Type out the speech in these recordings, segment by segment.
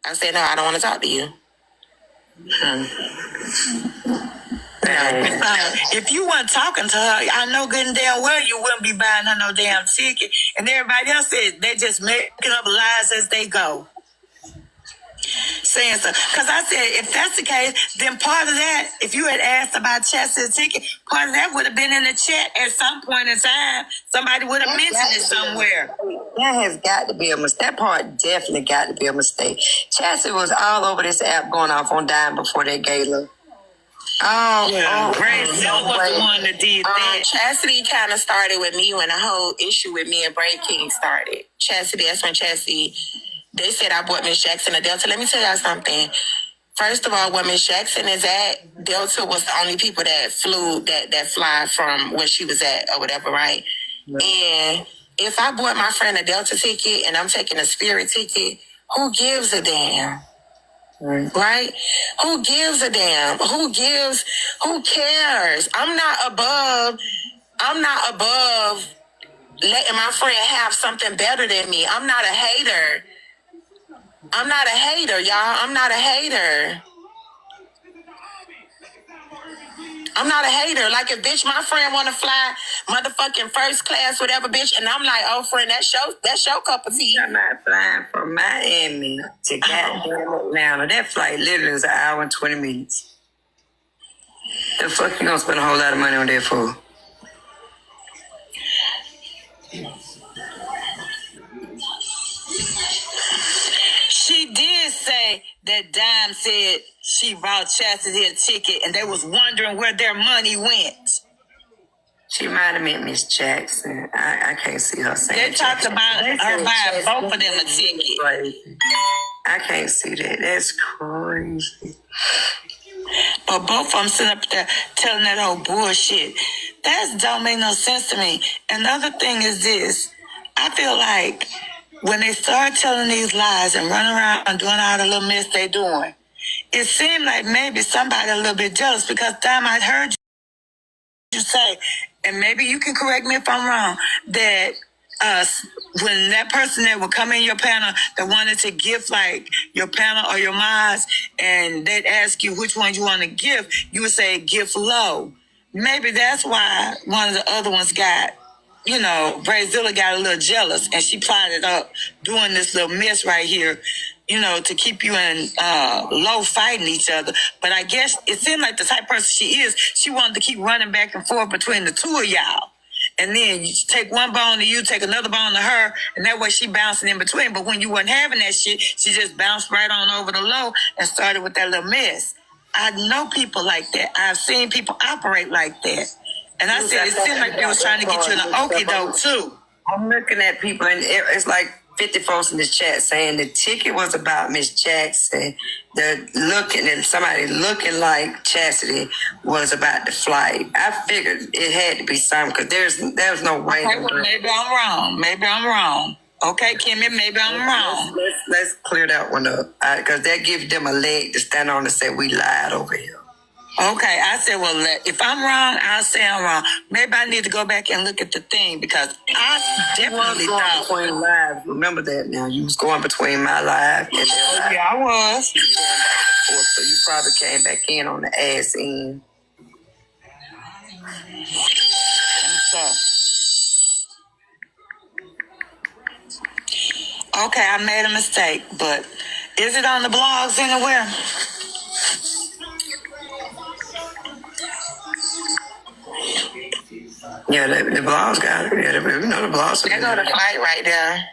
I said, no, I don't want to talk to you. If you weren't talking to her, I know good and damn well you wouldn't be buying her no damn ticket. And everybody else said they just making up lies as they go. Saying so. Because I said, if that's the case, then part of that, if you had asked about Chastity's ticket, part of that would have been in the chat at some point in time. Somebody would have mentioned it somewhere. That has got to be a mistake. That part definitely got to be a mistake. Chastity was all over this app going off on dime before that gala. Brayzilla was the one that did that. Chastity kind of started with me when the whole issue with me and Bray King started. Chastity, that's when Chastity, they said I bought Miss Jackson a Delta. Let me tell y'all something. First of all, where Miss Jackson is at, Delta was the only people that flew, that fly from where she was at or whatever, right? And if I bought my friend a Delta ticket and I'm taking a Spirit ticket, who gives a damn? Right? Who gives a damn? Who cares? I'm not above letting my friend have something better than me. I'm not a hater. Y'all. I'm not a hater. Like, if bitch, my friend want to fly motherfucking first class, whatever, bitch, and I'm like, oh, friend, that's your cup of tea. I'm not flying from Miami to goddamn Atlanta. That flight literally was an hour and 20 minutes. The fuck you gonna spend a whole lot of money on that for? She did say that Dime said she bought Chastity a ticket and they was wondering where their money went. She might have meant Miss Jackson. I can't see her saying. They talked about her buying both of them a ticket. I can't see that. That's crazy. But both of them sitting up there telling that old bullshit. That don't make no sense to me. Another thing is this. I feel like when they start telling these lies and running around and doing all the little mess they doing, it seemed like maybe somebody a little bit jealous because Dime, I heard you say, and maybe you can correct me if I'm wrong, that when that person that would come in your panel that wanted to gift like your panel or your mods, and they'd ask you which one you want to gift, you would say gift low. Maybe that's why one of the other ones got, Brayzilla got a little jealous and she plotted up doing this little mess right here, to keep you in low fighting each other. But I guess it seemed like the type of person she is, she wanted to keep running back and forth between the two of y'all. And then you take one bone to you, take another bone to her, and that way she bouncing in between. But when you wasn't having that shit, she just bounced right on over the low and started with that little mess. I know people like that. I've seen people operate like that. And I said, it seemed like they was trying to get you in an okie doke too. I'm looking at people, and it's like 50 folks in the chat saying the ticket was about Miss Jackson. Somebody looking like Chastity was about the flight. I figured it had to be something because there's no way. Okay, well, maybe I'm wrong. Okay, Kimmy, maybe I'm wrong. Let's clear that one up because that gives them a leg to stand on and say we lied over here. Okay, I said, well, if I'm wrong, I'll say I'm wrong. Maybe I need to go back and look at the thing because I definitely thought. Between lives. Remember that now. You was going between my live and their live. Yeah, I was. So you probably came back in on the ass end. Okay, I made a mistake, but is it on the blogs anywhere? Yeah, the blogs got it. Yeah, the blogs. There go the flight right there.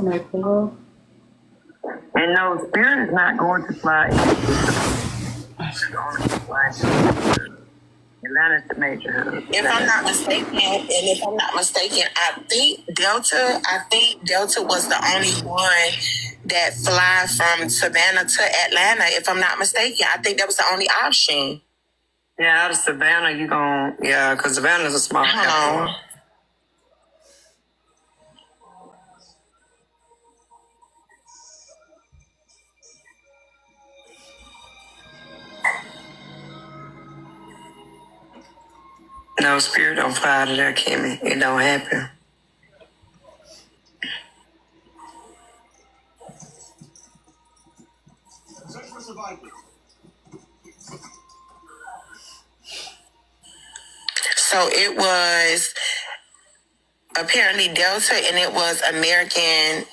My pillow. And no, Spirit is not going to fly. Atlanta's the major hub. If I'm not mistaken, I think Delta was the only one that fly from Savannah to Atlanta. If I'm not mistaken, I think that was the only option. Yeah, out of Savannah, because Savannah's a small town. No, Spirit don't fly out of there, Kimmy. It don't happen. So it was apparently Delta and it was American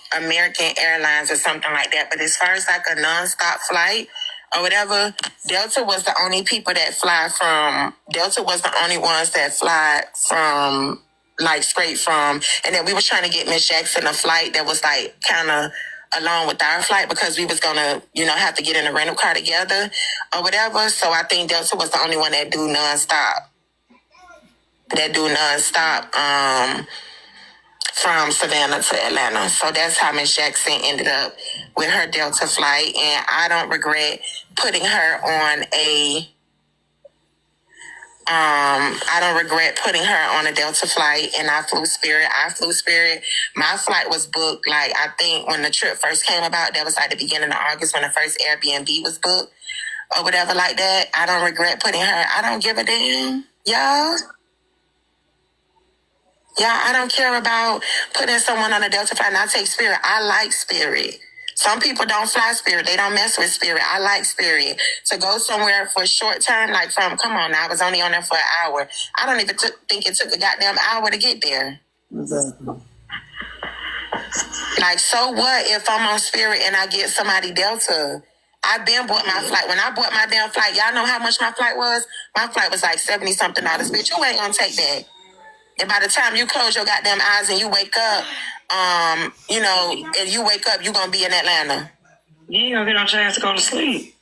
Airlines or something like that. But as far as like a nonstop flight or whatever, Delta was the only people that fly from Delta was the only ones that fly from like straight from, and then we were trying to get Miss Jackson a flight that was like kind of along with our flight because we was gonna, have to get in a rental car together or whatever. So I think Delta was the only one that do nonstop. From Savannah to Atlanta. So that's how Miss Jackson ended up with her Delta flight. And I don't regret putting her on a Delta flight, and I flew Spirit. My flight was booked, like, I think when the trip first came about, that was like the beginning of August when the first Airbnb was booked or whatever like that. I don't regret putting her. I don't give a damn, y'all. Yeah, I don't care about putting someone on a Delta flight, and I take Spirit. I like Spirit. Some people don't fly Spirit. They don't mess with Spirit. I like Spirit. To go somewhere for a short term, like come on now, I was only on there for an hour. I don't even think it took a goddamn hour to get there. Exactly. Like, so what if I'm on Spirit and I get somebody Delta? I been bought my flight. When I bought my damn flight, y'all know how much my flight was? My flight was like $70-something. Bitch, you ain't gonna take that. And by the time you close your goddamn eyes and you wake up, and you wake up, you gonna be in Atlanta. You ain't gonna get no chance to go to sleep.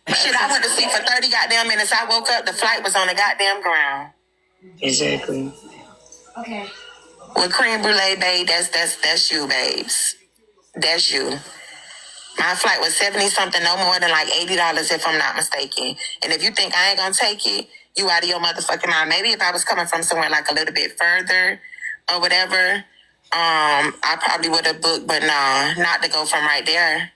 Shit, I went to sleep for 30 goddamn minutes. I woke up, the flight was on the goddamn ground. Exactly. Okay. With creme brulee, babe, that's you, babes. That's you. My flight was 70-something, no more than like $80 if I'm not mistaken. And if you think I ain't gonna take it, you out of your motherfucking mind. Maybe if I was coming from somewhere like a little bit further or whatever, I probably would have booked, but nah, not to go from right there.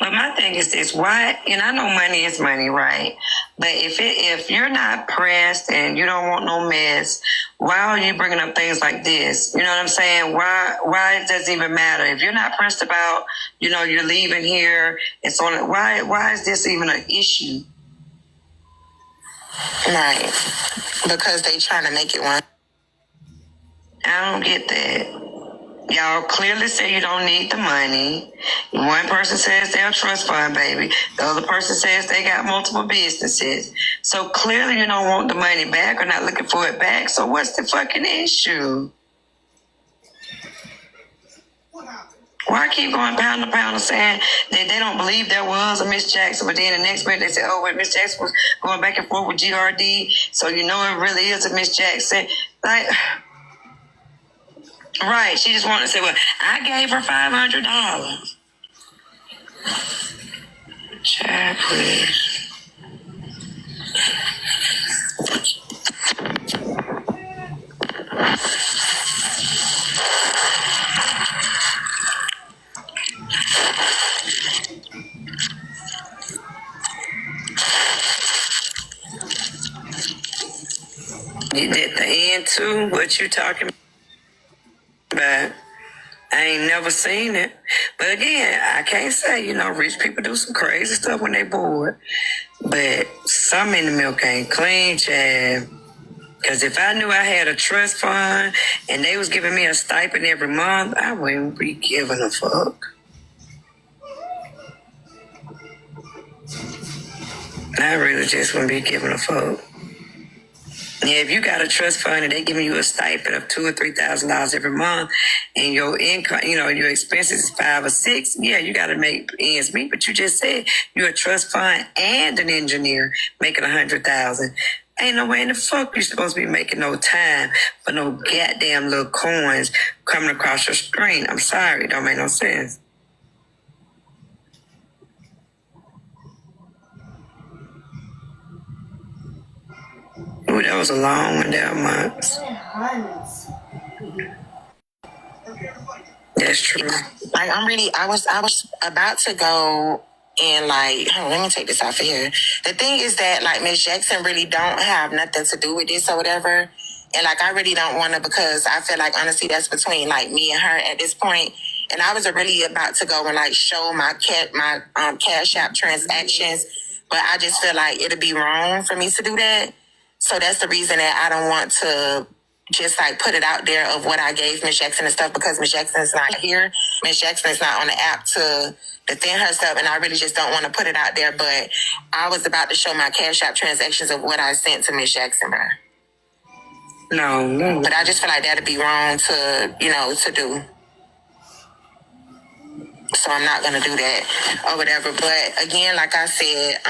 But my thing is this: why? And I know money is money, right? But if you're not pressed and you don't want no mess, why are you bringing up things like this? You know what I'm saying? Why it doesn't even matter if you're not pressed about, you're leaving here and so on. Why is this even an issue? Right. Because they trying to make it one. I don't get that. Y'all clearly say you don't need the money. One person says they're a trust fund, baby. The other person says they got multiple businesses. So clearly you don't want the money back or not looking for it back. So what's the fucking issue? Why keep going pound to pound and saying that they don't believe there was a Miss Jackson, but then the next minute they say, oh, wait, Miss Jackson was going back and forth with GRD, so it really is a Miss Jackson. Like, right, she just wanted to say, well, I gave her $500. Child, please. You did the end too? What you talking about? I ain't never seen it. But again, I can't say, rich people do some crazy stuff when they bored. But some in the milk ain't clean, Chad. Because if I knew I had a trust fund and they was giving me a stipend every month, I wouldn't be giving a fuck. I really just wouldn't be giving a fuck. Yeah, if you got a trust fund and they giving you a stipend of $2,000 or $3,000 every month, and your income, your expenses is $5,000 or $6,000, yeah, you got to make ends meet. But you just said you're a trust fund and an engineer making $100,000. Ain't no way in the fuck you supposed to be making no time for no goddamn little coins coming across your screen. I'm sorry, it don't make no sense. Ooh, that was a long one there, Months. Tons. That's true. Like, I was about to go And like, let me take this off of here. The thing is that like Miss Jackson really don't have nothing to do with this or whatever. And like I really don't want to, because I feel like honestly that's between like me and her at this point. And I was really about to go and like show my Cash App transactions, but I just feel like it'd be wrong for me to do that. So that's the reason that I don't want to just like put it out there of what I gave Miss Jackson and stuff, because Miss Jackson is not here. Miss Jackson is not on the app to defend herself, and I really just don't want to put it out there. But I was about to show my Cash App transactions of what I sent to Miss Jackson, bro. No. But I just feel like that'd be wrong to, to do. So I'm not gonna do that or whatever. But again, like I said,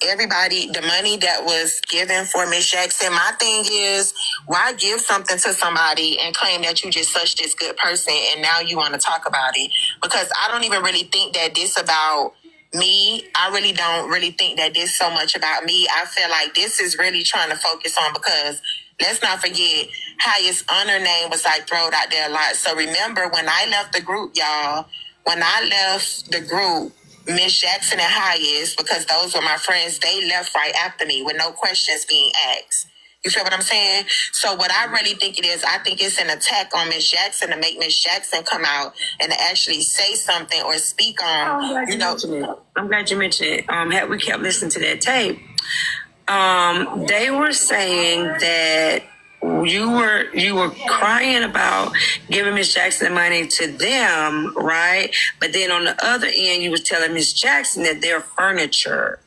everybody, the money that was given for Miss Jackson, my thing is, why give something to somebody and claim that you just such this good person and now you want to talk about it? Because I don't even really think that this about me. I really don't really think that this so much about me. I feel like this is really trying to focus on, because let's not forget, Highest Honor name was like thrown out there a lot. So remember when I left the group, y'all, when I left the group, Miss Jackson and Highest, because those were my friends, they left right after me with no questions being asked. You feel what I'm saying? So what I really think it is, I think it's an attack on Miss Jackson to make Miss Jackson come out and actually say something or speak on, I'm glad you mentioned it. Had we kept listening to that tape, they were saying that you were crying about giving Miss Jackson the money to them, right? But then on the other end, you was telling Miss Jackson that they're furniture.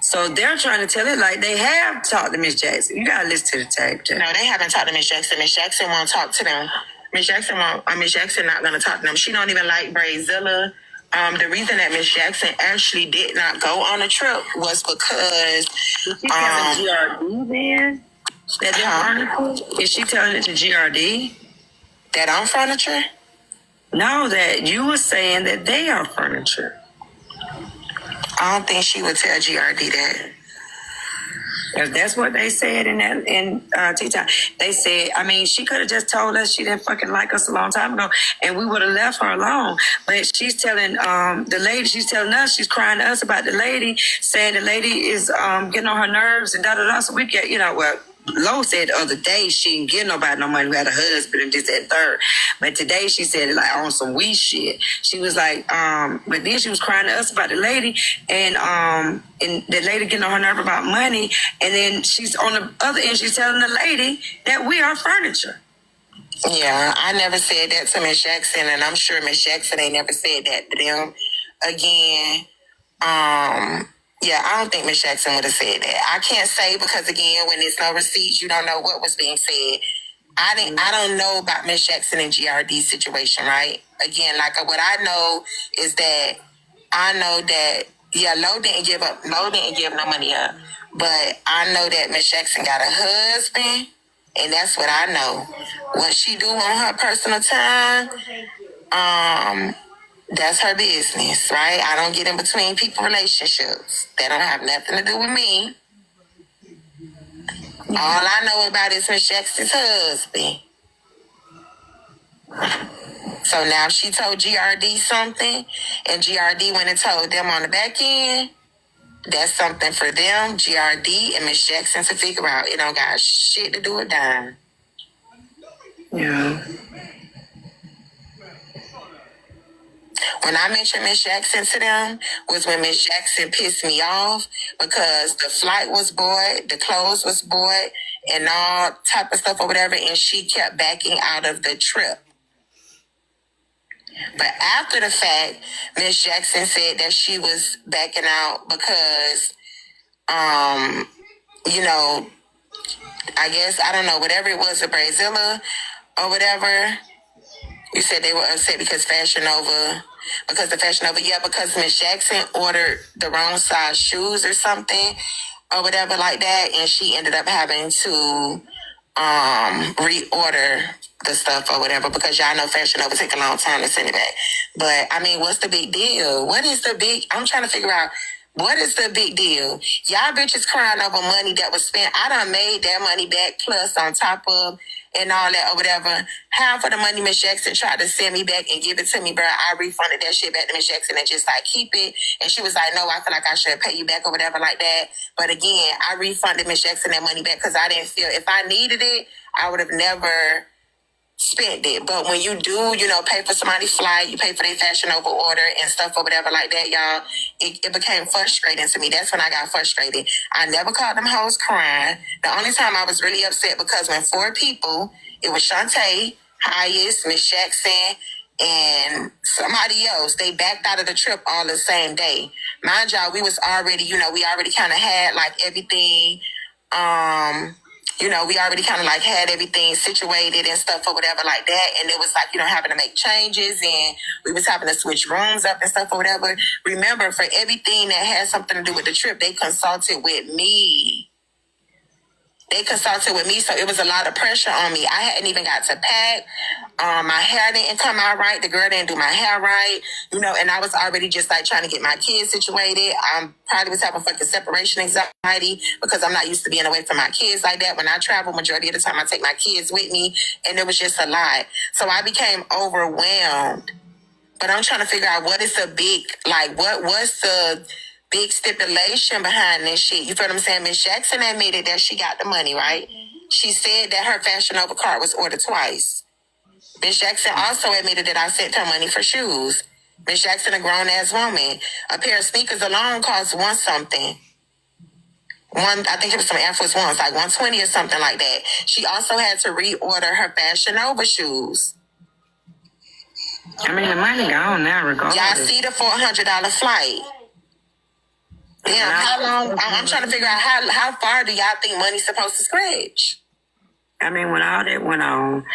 So they're trying to tell it like they have talked to Miss Jackson. You gotta listen to the tape, Jeff. No, they haven't talked to Miss Jackson. Miss Jackson won't talk to them. Miss Jackson not gonna talk to them. She don't even like Brazilla. The reason that Miss Jackson actually did not go on a trip was because Is she telling GRD then? That they're furniture? Is she telling it to GRD? That I'm furniture? No, that you were saying that they are furniture. I don't think she would tell GRD that. Because that's what they said in TikTok. They said, I mean, she could have just told us she didn't fucking like us a long time ago, and we would have left her alone. But she's telling the lady, she's telling us, she's crying to us about the lady, saying the lady is getting on her nerves and da-da-da. So we get, Lo said the other day she didn't give nobody no money who had a husband and this and third. But today she said it like on some weed shit. She was like, but then she was crying to us about the lady and the lady getting on her nerve about money. And then she's on the other end, she's telling the lady that we are furniture. Yeah, I never said that to Miss Jackson, and I'm sure Miss Jackson ain't never said that to them. Again, yeah, I don't think Miss Jackson would have said that. I can't say because again, when there's no receipts, you don't know what was being said. I don't know about Miss Jackson and GRD's situation, right? Again, like what I know is that Lo didn't give no money up. But I know that Miss Jackson got a husband, and that's what I know. What she do on her personal time, that's her business, right? I don't get in between people relationships. That don't have nothing to do with me. All I know about is Miss Jackson's husband. So now she told GRD something, and GRD went and told them on the back end. That's something for them, GRD and Miss Jackson to figure out. It don't got shit to do with dime. Yeah. When I mentioned Miss Jackson to them was when Miss Jackson pissed me off because the flight was bought, the clothes was bought, and all type of stuff or whatever, and she kept backing out of the trip. But after the fact, Miss Jackson said that she was backing out because, I guess, I don't know, whatever it was, a Brazilla or whatever. You said they were upset because because Miss Jackson ordered the wrong size shoes or something or whatever like that, and she ended up having to reorder the stuff or whatever because y'all know Fashion Nova take a long time to send it back. But I mean, what's the big deal? I'm trying to figure out what is the big deal? Y'all bitches crying over money that was spent. I done made that money back plus on top of and all that or whatever. Half of the money Miss Jackson tried to send me back and give it to me, bro. I refunded that shit back to Miss Jackson and just like keep it. And she was like, no, I feel like I should pay you back or whatever like that. But again, I refunded Miss Jackson that money back because I didn't feel if I needed it, I would have never spent it. But when you do, pay for somebody's flight, you pay for their Fashion Nova order and stuff or whatever like that, y'all, it became frustrating to me. That's when I got frustrated. I never called them hoes crying. The only time I was really upset because when 4 people, it was Shantae, Highest, Miss Jackson, and somebody else, they backed out of the trip all the same day. Mind y'all, we was already, we already kind of had like everything, we already kind of like had everything situated and stuff or whatever like that. And it was like, having to make changes and we was having to switch rooms up and stuff or whatever. Remember, for everything that had something to do with the trip, they consulted with me. So it was a lot of pressure on me. I hadn't even got to pack. My hair didn't come out right. The girl didn't do my hair right, and I was already just like trying to get my kids situated. I probably was having fucking separation anxiety because I'm not used to being away from my kids like that. When I travel, majority of the time I take my kids with me, and it was just a lot. So I became overwhelmed. But I'm trying to figure out what is the big, like, what's the big stipulation behind this shit. You feel what I'm saying? Miss Jackson admitted that she got the money, right? She said that her Fashion Nova card was ordered twice. Miss Jackson also admitted that I sent her money for shoes. Miss Jackson, a grown-ass woman. A pair of sneakers alone costs one something. I think it was some Air Force Ones, like $120 or something like that. She also had to reorder her Fashion Nova shoes. I mean, the money gone now, regardless. Y'all see the $400 flight. Yeah, how long? I'm trying to figure out how far do y'all think money's supposed to stretch? I mean, when all that went on,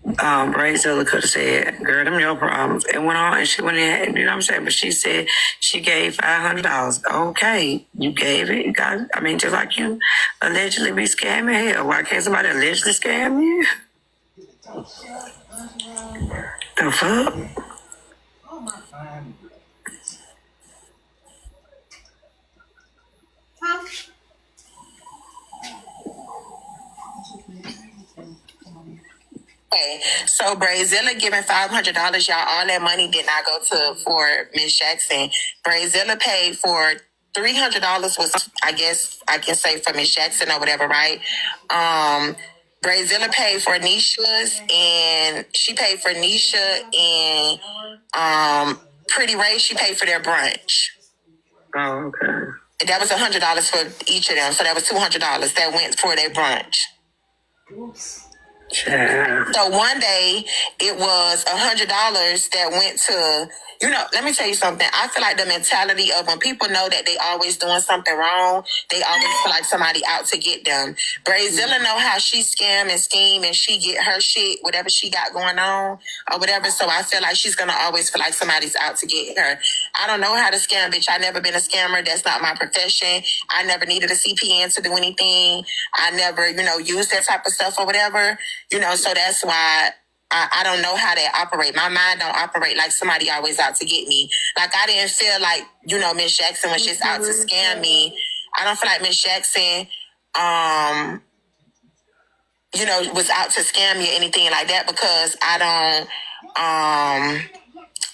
Brazilla could have said, girl, them your problems. It went on and she went in, you know what I'm saying? But she said she gave $500. Okay, you gave it. You got it. I mean, just like you allegedly be scamming hell. Why can't somebody allegedly scam you? The fuck? Okay, so Brazilla giving $500, y'all. All that money did not go for Miss Jackson. Brazilla paid for $300 was, I guess I can say, for Miss Jackson or whatever, right? Brazilla paid for Nisha's, and she paid for Nisha and Pretty Ray. She paid for their brunch. Oh, okay. That was $100 for each of them, so that was $200 that went for their brunch. Yeah. So one day it was $100 that went to, let me tell you something. I feel like the mentality of when people know that they always doing something wrong, they always feel like somebody out to get them. Brazilla know how she scam and scheme and she get her shit, whatever she got going on or whatever. So I feel like she's going to always feel like somebody's out to get her. I don't know how to scam, bitch. I never been a scammer. That's not my profession. I never needed a CPN to do anything. I never, used that type of stuff or whatever, so that's why I don't know how they operate. My mind don't operate like somebody always out to get me. Like, I didn't feel like, Miss Jackson was just out to scam me. I don't feel like Miss Jackson, was out to scam me or anything like that because I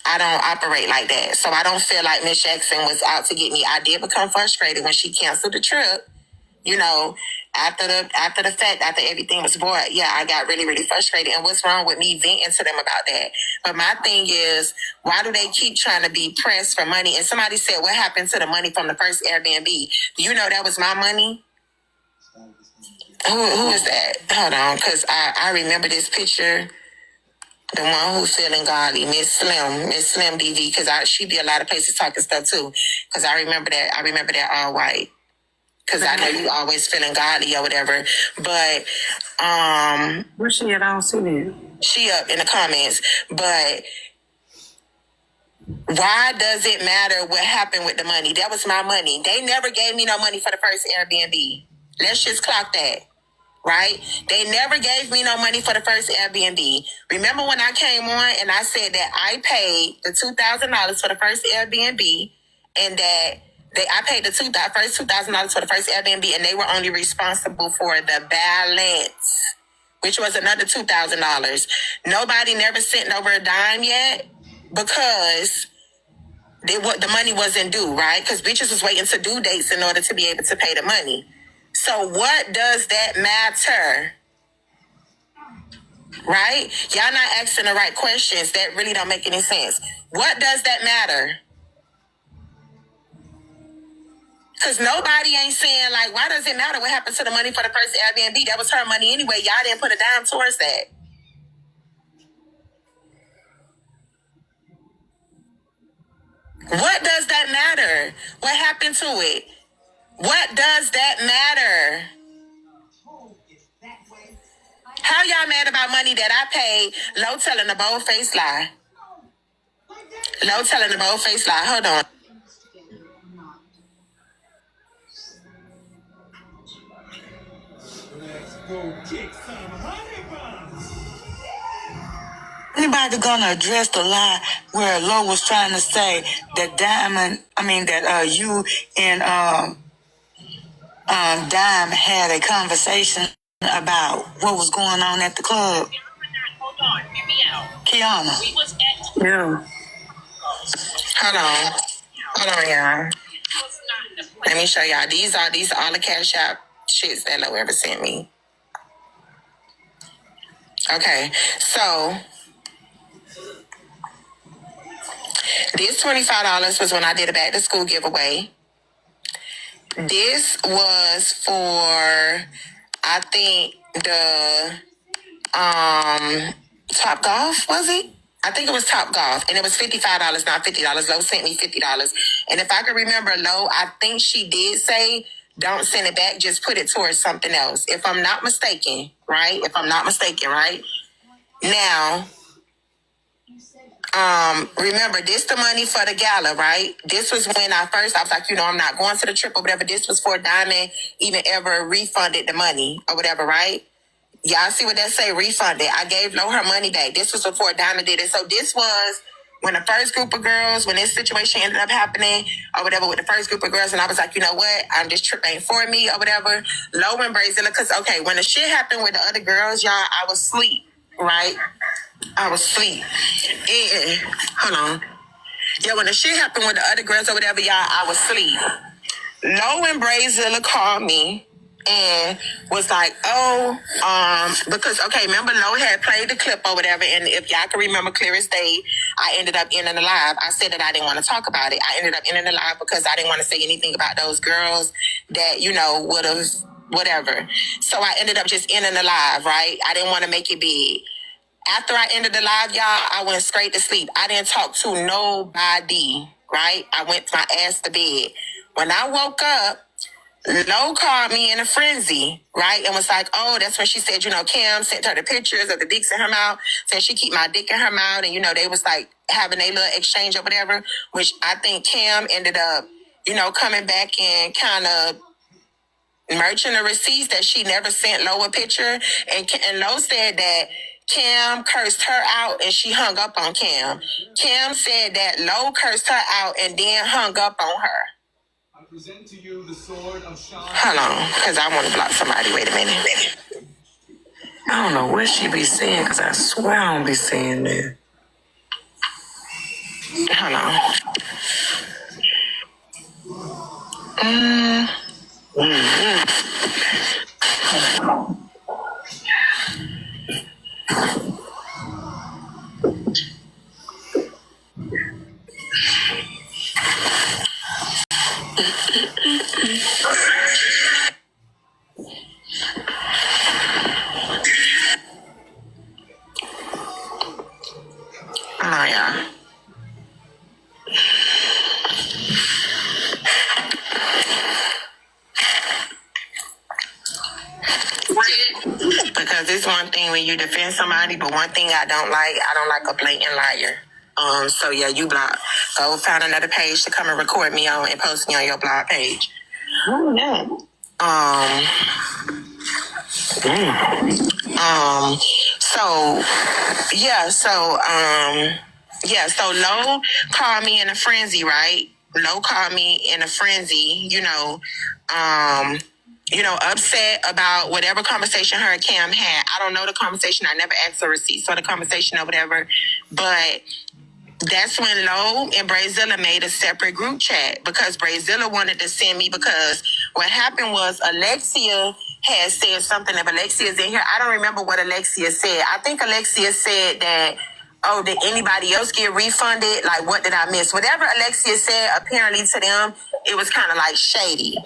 don't operate like that. So I don't feel like Miss Jackson was out to get me. I did become frustrated when she canceled the trip. After the fact, after everything was bought, yeah, I got really, really frustrated. And what's wrong with me venting to them about that? But my thing is, why do they keep trying to be pressed for money? And somebody said, what happened to the money from the first Airbnb? Do you know that was my money? Who is that? Hold on, because I remember this picture. The one who's feeling godly, Miss Slim DV, because she be a lot of places talking stuff too. Because I remember that all white. Because I know you always feeling godly or whatever. But Where's she at? I don't see that. She up in the comments. But why does it matter what happened with the money? That was my money. They never gave me no money for the first Airbnb. Let's just clock that. Right? They never gave me no money for the first Airbnb. Remember when I came on and I said that I paid the $2,000 for the first Airbnb and that I paid the first $2,000 for the first Airbnb and they were only responsible for the balance. which was another $2,000. Nobody never sent over a dime yet because the money wasn't due, right? Because bitches was waiting to due dates in order to be able to pay the money. So what does that matter? Right? Y'all not asking the right questions. That really don't make any sense. What does that matter? Because nobody ain't saying, like, why does it matter what happened to the money for the first Airbnb? That was her money anyway. Y'all didn't put a dime towards that. What does that matter? What happened to it? What does that matter? How y'all mad about money that I paid? Low telling a bold-faced lie. Low telling a bold-faced lie. Hold on. Let's go kick some honey buns. Anybody gonna address the lie where Lo was trying to say that you and Dime had a conversation about what was going on at the club? Hold on, hear me out. Kiana. We was at Yeah. Hold on, y'all. Let me show y'all. These are all the Cash App shits that Lo ever sent me. Okay, so this $25 was when I did a back to school giveaway. This was for, I think, the Top Golf, was it? I think it was Top Golf, and it was $55, not $50. Lo sent me $50. And if I can remember, Lo, I think she did say, don't send it back, just put it towards something else. If I'm not mistaken, right? Now, remember, this the money for the gala, right? This was when I was like, I'm not going to the trip or whatever. This was for Diamond even ever refunded the money or whatever, right? Y'all see what that say? Refunded. I gave Lo her money back. This was before Diamond did it. So this was when the first group of girls, when this situation ended up happening or whatever with the first group of girls, and I was like, you know what? This trip ain't for me or whatever. Lo and Brazilla, because, okay, when the shit happened with the other girls, y'all, I was asleep, right? I was asleep. And, hold on. Yeah, when the shit happened with the other girls or whatever, y'all, I was asleep. Lo and Brazilla called me and was like, because, okay, remember Lo had played the clip or whatever, and if y'all can remember clear as day, I ended up ending the live. I said that I didn't want to talk about it. I ended up ending the live because I didn't want to say anything about those girls that, would have, whatever. So I ended up just ending the live, right? I didn't want to make it big. After I ended the live, y'all, I went straight to sleep. I didn't talk to nobody, right? I went my ass to bed. When I woke up, Lo called me in a frenzy, right? And was like, oh, that's when she said, Cam sent her the pictures of the dicks in her mouth, said she keep my dick in her mouth. And, they was like having a little exchange or whatever, which I think Cam ended up, coming back and kind of merching the receipts that she never sent Lo a picture. And Lo said that Cam cursed her out and she hung up on Cam. Cam said that Lo cursed her out and then hung up on her. Present to you the sword of Sean. Hold on, because I want to block somebody. Wait a minute. I don't know what she be saying, because I swear I don't be saying that. Hold on. Oh, yeah. Because it's one thing when you defend somebody, but one thing I don't like a blatant liar. So yeah, you block. Go find another page to come and record me on and post me on your blog page. Oh, yeah. So Lo called me in a frenzy, right? Lo called me in a frenzy, upset about whatever conversation her and Cam had. I don't know the conversation. I never asked for receipts for the conversation or whatever. But that's when Lo and Brazilla made a separate group chat because Brazilla wanted to send me, because what happened was Alexia had said something. If Alexia's in here, I don't remember what Alexia said. I think Alexia said that, oh, did anybody else get refunded? Like, what did I miss? Whatever Alexia said, apparently to them, it was kind of like shady.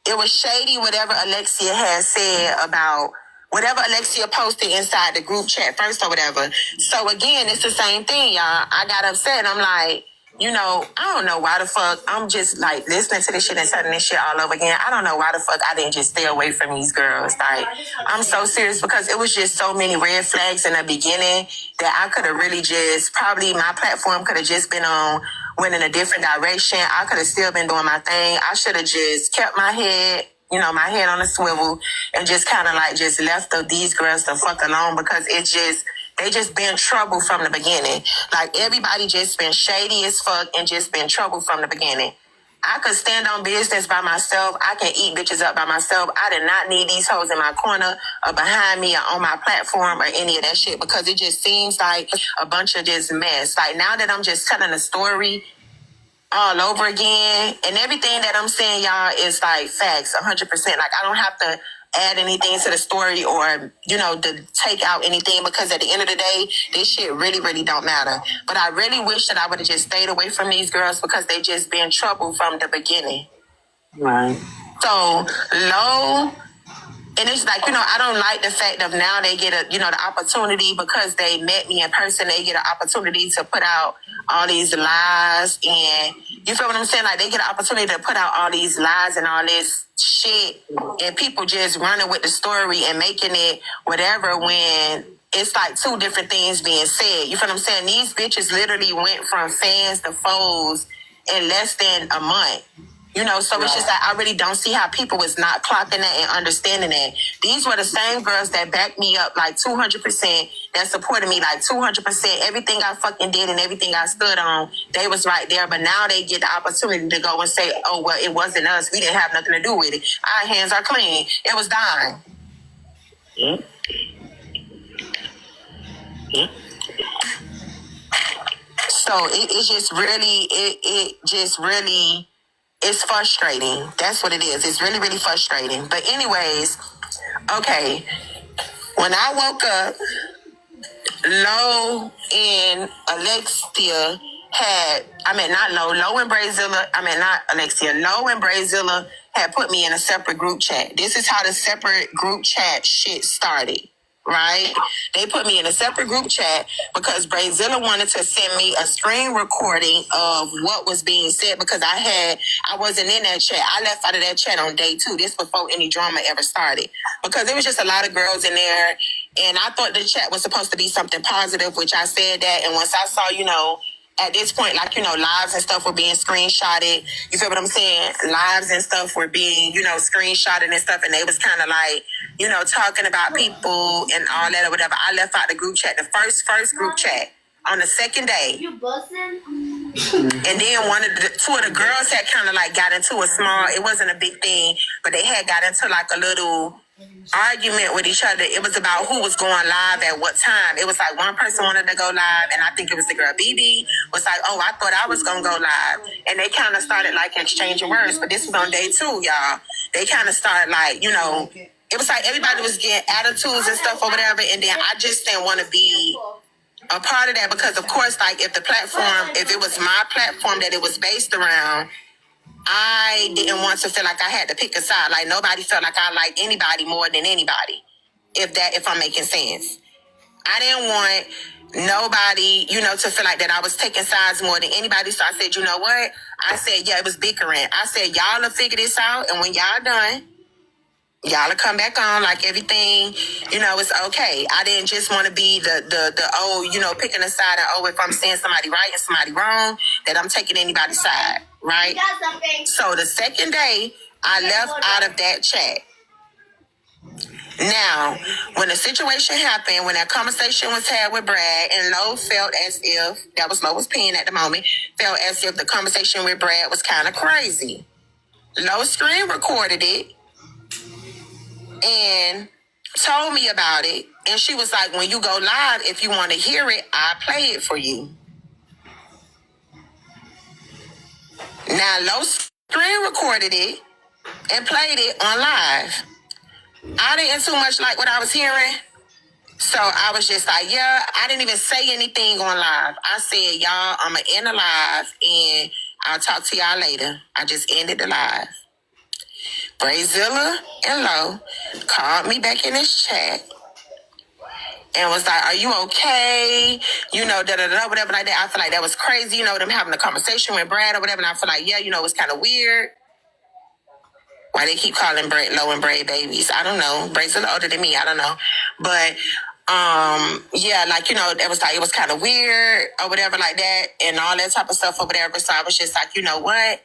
It was shady, whatever Alexia had said about whatever Alexia posted inside the group chat first or whatever. So again, it's the same thing, y'all. I got upset. I'm like, I don't know why the fuck I'm just like listening to this shit and turning this shit all over again. I don't know why the fuck I didn't just stay away from these girls. Like, I'm so serious because it was just so many red flags in the beginning that I could have really just, probably my platform could have just been on, went in a different direction. I could have still been doing my thing. I should have just kept my head, my head on a swivel and just kind of like just left these girls the fuck alone, because they just been trouble from the beginning. Like, everybody just been shady as fuck and just been trouble from the beginning. I could stand on business by myself. I can eat bitches up by myself. I did not need these hoes in my corner or behind me or on my platform or any of that shit, because it just seems like a bunch of this mess. Like, now that I'm just telling a story all over again, and everything that I'm saying, y'all, is like facts, 100%. Like, I don't have to add anything to the story or, to take out anything, because at the end of the day, this shit really, really don't matter. But I really wish that I would have just stayed away from these girls, because they just been trouble from the beginning. Right. So, Lo, and it's like, I don't like the fact of now they get the opportunity, because they met me in person, they get an opportunity to put out all these lies, and you feel what I'm saying? Like, they get an opportunity to put out all these lies and all this shit, and people just running with the story and making it whatever, when it's like two different things being said. You feel what I'm saying? These bitches literally went from fans to foes in less than a month. So it's just like, I really don't see how people was not clocking that and understanding that. These were the same girls that backed me up like 200%, that supported me like 200%. Everything I fucking did and everything I stood on, they was right there. But now they get the opportunity to go and say, oh, well, it wasn't us. We didn't have nothing to do with it. Our hands are clean. It was Dime. Yep. Yep. So it's just really, it's frustrating. That's what it is. It's really, really frustrating. But anyways, okay. When I woke up, Lo and Alexia Lo and Brazilla had put me in a separate group chat. This is how the separate group chat shit started. Right? They put me in a separate group chat because Brazilla wanted to send me a screen recording of what was being said, because I wasn't in that chat. I left out of that chat on day 2. This before any drama ever started, because there was just a lot of girls in there, and I thought the chat was supposed to be something positive, which I said that. And once I saw, at this point, like, lives and stuff were being screenshotted. You feel what I'm saying? Lives and stuff were being, screenshotted and stuff. And they was kind of like, talking about people and all that or whatever. I left out the group chat, the first group chat on the second day. You bussing? And then two of the girls had kind of like got into a small, it wasn't a big thing, but they had got into like a little argument with each other. It was about who was going live at what time. It was like one person wanted to go live, and I think it was the girl BB was like, oh, I thought I was gonna go live. And they kind of started like exchanging words, but this was on day 2, y'all. They kind of started like, it was like everybody was getting attitudes and stuff or whatever, and then I just didn't want to be a part of that, because of course, like, if it was my platform that it was based around, I didn't want to feel like I had to pick a side. Like, nobody felt like I liked anybody more than anybody, if I'm making sense. I didn't want nobody, to feel like that I was taking sides more than anybody. So I said, you know what? I said, yeah, it was bickering. I said, y'all will figure this out, and when y'all done, y'all will come back on like everything, it's okay. I didn't just want to be the picking a side and, if I'm saying somebody right and somebody wrong, that I'm taking anybody's side, right? So the second day, I left out of that chat. Now, when the situation happened, when that conversation was had with Brad, and Lo felt as if, Lo was peeing at the moment, felt as if the conversation with Brad was kind of crazy. Lo screen recorded it. and told me about it. And she was like, when you go live, if you want to hear it, I'll play it for you. Now, Lo screen recorded it and played it on live. I didn't too much like what I was hearing. So I was just like, yeah, I didn't even say anything on live. I said, y'all, I'm going to end the live and I'll talk to y'all later. I just ended the live. Brazilla and Lo called me back in this chat and was like, are you okay? You know, da-da-da, whatever like that. I feel like that was crazy, you know, them having a conversation with Brad or whatever. And I feel like, yeah, you know, it's kind of weird. Why they keep calling Brad Lo and Braid babies? I don't know. Brazilla older than me. I don't know. But yeah, like, you know, it was kind of weird or whatever like that and all that type of stuff or whatever. So I was just like, you know what?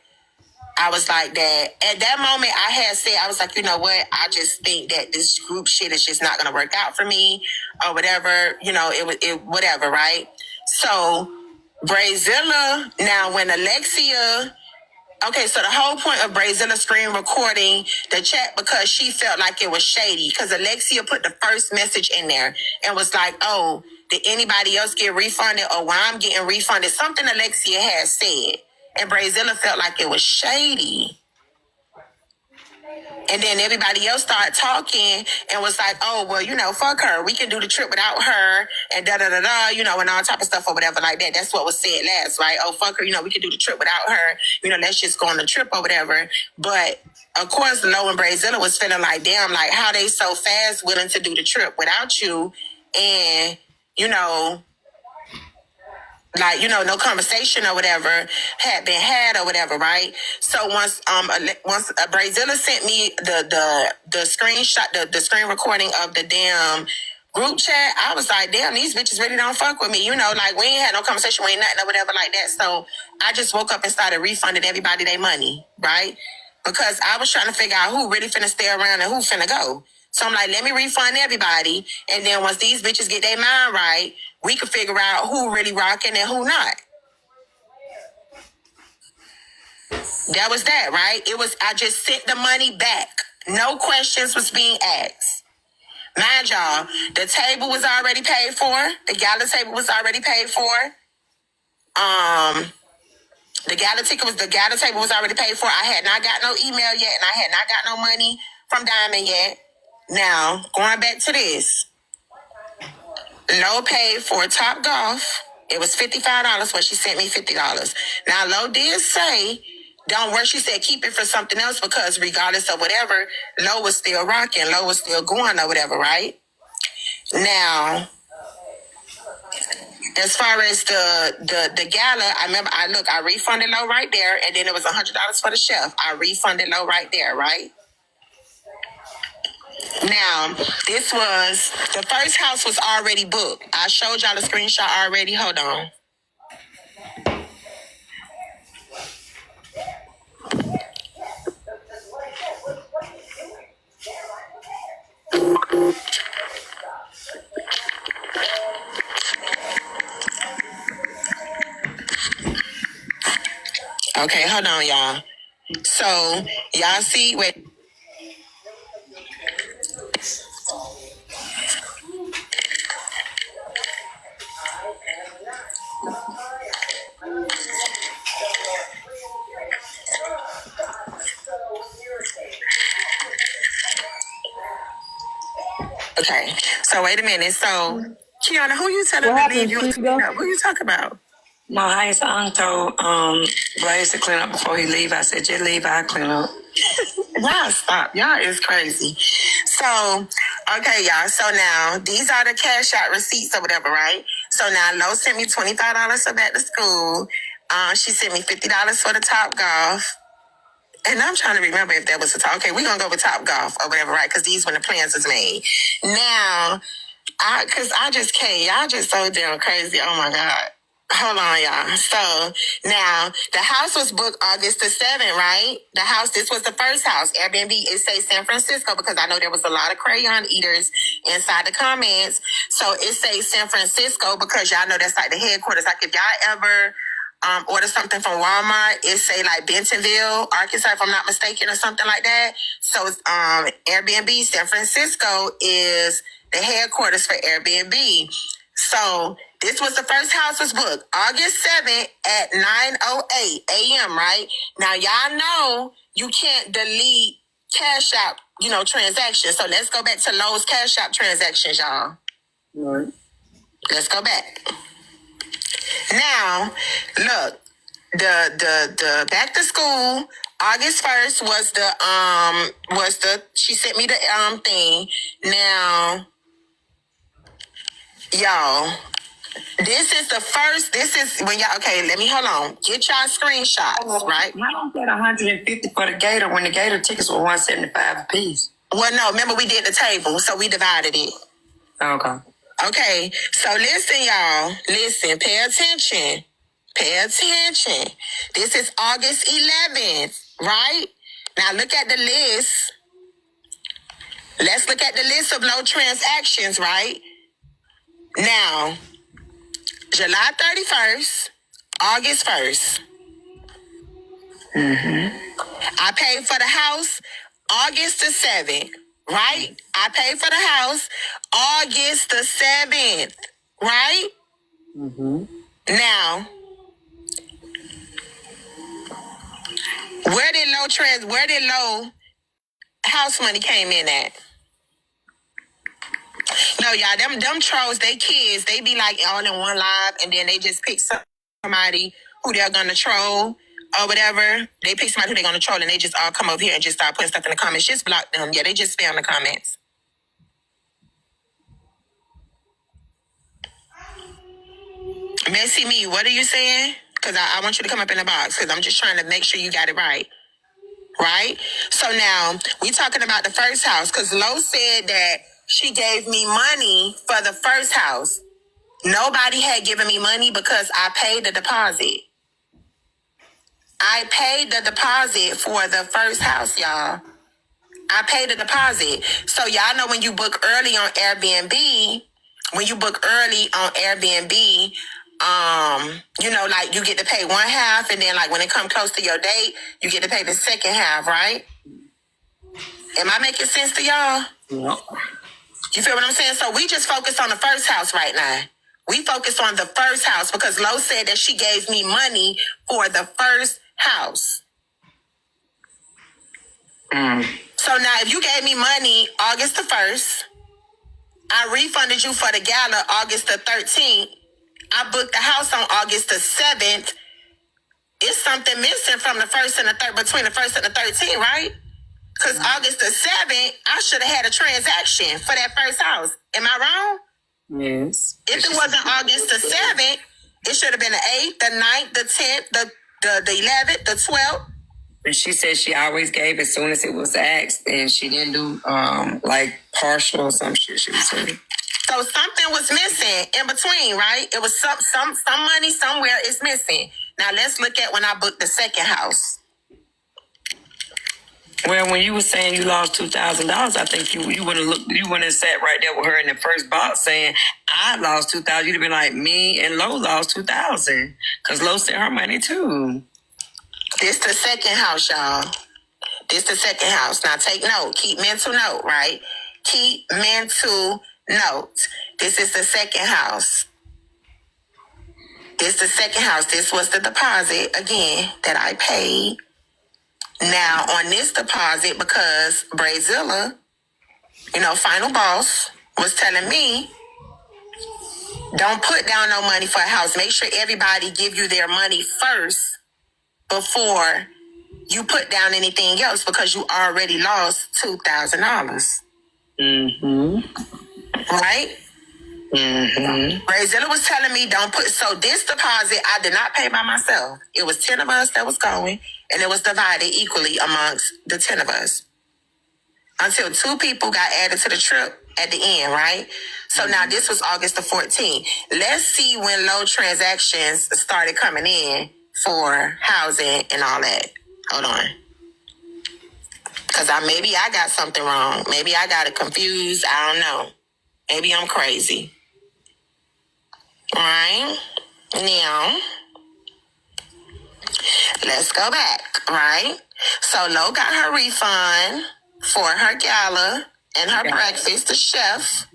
I was like that. At that moment, I had said, I was like, you know what? I just think that this group shit is just not going to work out for me or whatever. You know, it whatever, right? So Brazilla, now when Alexia... Okay, so the whole point of Brazilla screen recording the chat because she felt like it was shady because Alexia put the first message in there and was like, oh, did anybody else get refunded or why I'm getting refunded? Something Alexia had said. And Brazilla felt like it was shady. And then everybody else started talking and was like, oh, well, you know, fuck her. We can do the trip without her and da-da-da-da, you know, and all type of stuff or whatever like that. That's what was said last, right? Oh, fuck her. You know, we can do the trip without her. You know, let's just go on the trip or whatever. But, of course, Lo and Brazilla was feeling like, damn, like, how they so fast willing to do the trip without you and, you know... like, you know, no conversation or whatever had been had or whatever, right? So once Brazilla sent me the screenshot, the screen recording of the damn group chat, I was like, damn, these bitches really don't fuck with me. You know, like, we ain't had no conversation, we ain't nothing or whatever like that. So I just woke up and started refunding everybody their money, right? Because I was trying to figure out who really finna stay around and who finna go. So I'm like, let me refund everybody. And then once these bitches get their mind right, we can figure out who really rocking and who not. That was that, right? I just sent the money back. No questions was being asked. Mind y'all, the table was already paid for. The gala table was already paid for. The gala table was already paid for. I had not got no email yet, and I had not got no money from Diamond yet. Now, going back to this. Lo paid for Top Golf. It was $55, but she sent me $50. Now, Lo did say, don't worry. She said, keep it for something else because regardless of whatever, Lo was still rocking. Lo was still going or whatever, right? Now, as far as the gala, I remember I refunded Lo right there, and then it was $100 for the chef. I refunded Lo right there, right? Now, the first house was already booked. I showed y'all the screenshot already. Hold on. Okay, hold on, y'all. So, y'all see, wait. Okay, so wait a minute. So, Kiana, who you telling What to leave happened, you and clean Sugar? up? Who you talking about? My highest aunt told Blaze to clean up before he leave. I said, just leave, I'll clean up. Y'all stop. Y'all is crazy. So, okay, y'all. So now, these are the cash out receipts or whatever, right? So now, Lo sent me $25 for back to school. She sent me $50 for the Top Golf. And I'm trying to remember if that was the Top. Okay, we're going to go with Top Golf or whatever, right? Because these when the plans was made. Now, because I just can't. Y'all just so damn crazy. Oh, my God. Hold on, y'all. So now the house was booked August the 7th, right? This was the first house. Airbnb, it says San Francisco because I know there was a lot of crayon eaters inside the comments. So it says San Francisco because y'all know that's like the headquarters. Like if y'all ever order something from Walmart, it say like Bentonville, Arkansas, if I'm not mistaken, or something like that. So Airbnb San Francisco is the headquarters for Airbnb. So this was the first house was booked August 7th at 9:08 a.m. Right now, y'all know you can't delete Cash App, transactions. So let's go back to Lowe's Cash App transactions, y'all. Right. Let's go back. Now, look, the back to school August 1st was the she sent me the thing. Now, y'all, this is when y'all, okay, let me hold on. Get y'all screenshots, right? Why don't get 150 for the Gator when the Gator tickets were 175 a piece? Well, no, remember we did the table, so we divided it. Okay. Okay, so listen, y'all. Listen, pay attention. Pay attention. This is August 11th, right? Now look at the list. Let's look at the list of no transactions, right? Now, July 31st, August 1st. I paid for the house August the 7th, right? I paid for the house August the 7th, right? Now, where did low house money came in at? No, y'all, them trolls, they kids, they be like all in one live, and then they just pick somebody who they're gonna troll or whatever. They pick somebody who they're gonna troll, and they just all come over here and just start putting stuff in the comments. Just block them. Yeah, they just spam the comments. Messy Me, what are you saying? Because I want you to come up in the box, because I'm just trying to make sure you got it right. Right? So now, we talking about the first house, because Lo said that she gave me money for the first house. Nobody had given me money because I paid the deposit. I paid the deposit for the first house, y'all. I paid the deposit. So y'all know when you book early on Airbnb, like you get to pay one half, and then like when it comes close to your date, you get to pay the second half, right? Am I making sense to y'all? Yep. You feel what I'm saying? So we just focus on the first house right now. We focus on the first house because Lo said that she gave me money for the first house. So now if you gave me money August the 1st, I refunded you for the gala August the 13th, I booked the house on August the 7th, it's something missing from the first and the third, between the 1st and the 13th, right? Because August the 7th, I should have had a transaction for that first house. Am I wrong? Yes. If it wasn't August the 7th, it should have been the 8th, the 9th, the 10th, the 11th, the 12th. And she said she always gave as soon as it was asked, and she didn't do like partial or some shit she was saying. So something was missing in between, right? It was some money somewhere is missing. Now let's look at when I booked the second house. Well, when you were saying you lost $2,000, I think you wouldn't have sat right there with her in the first box saying I lost $2,000. You'd have been like, me and Lo lost $2,000 because Lo sent her money too. This the second house, y'all. This the second house. Now take note. Keep mental note, right? Keep mental note. This is the second house. This the second house. This was the deposit again that I paid. Now, on this deposit, because Brazilla, final boss, was telling me, don't put down no money for a house. Make sure everybody give you their money first before you put down anything else, because you already lost $2,000. Right? Brazilla was telling me don't put, so this deposit I did not pay by myself. It was 10 of us that was going, and it was divided equally amongst the 10 of us. Until 2 people got added to the trip at the end, right? So now this was August the 14th. Let's see when low transactions started coming in for housing and all that. Hold on. Because maybe I got something wrong. Maybe I got it confused. I don't know. Maybe I'm crazy. All right. Now, Let's go back, right? So Lo got her refund for her gala and her breakfast, the chef.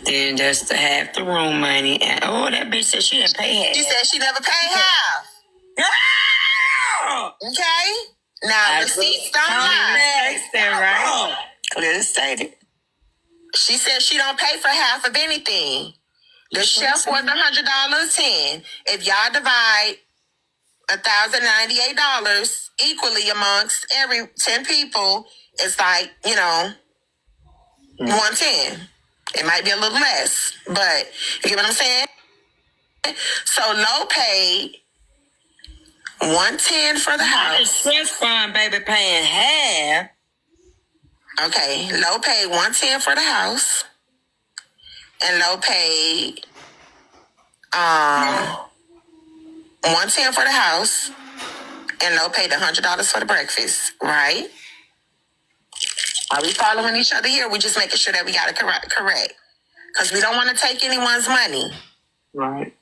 Then just to have the room money. And that bitch said she didn't pay half. She said she never paid half. Okay? Now, receipts don't lie. Right? Clearly stated. She said she don't pay for half of anything. The chef was $100 if y'all divide $1,098 equally amongst every 10 people, it's like, 110. It might be a little less, but you get what I'm saying? So Lo paid 110 for the house. Trust fund, baby, paying half. Okay, Lo paid 110 for the house, and Lo paid 110 for the house, and Lo paid $100 for the breakfast. Right? Are we following each other here? We're just making sure that we got it correct, because we don't want to take anyone's money. Right.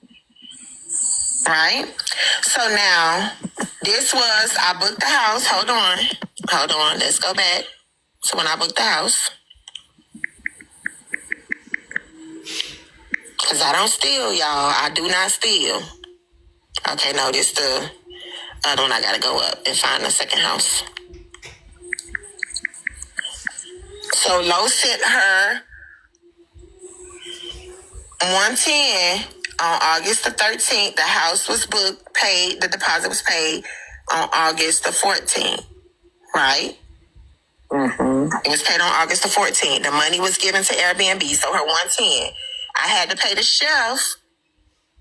Right? So now, I booked the house. Hold on. Let's go back. So when I booked the house, because I don't steal, y'all. I do not steal. Okay, no, this the other one. I got to go up and find the second house. So Lo sent her 110 on August the 13th. The house was booked, paid. The deposit was paid on August the 14th. Right? Mm-hmm. It was paid on August the 14th. The money was given to Airbnb, so her 110. I had to pay the chef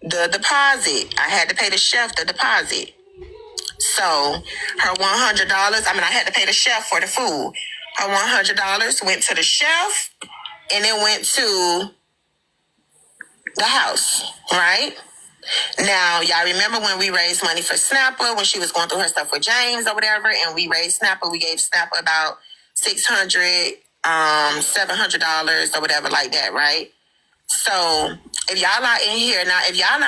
the deposit. So her $100, I had to pay the chef for the food. Her $100 went to the chef, and it went to the house, right? Now, y'all remember when we raised money for Snapper, when she was going through her stuff with James or whatever, and we raised Snapper, we gave Snapper about $600, $700 or whatever like that, right? So if y'all are in here and y'all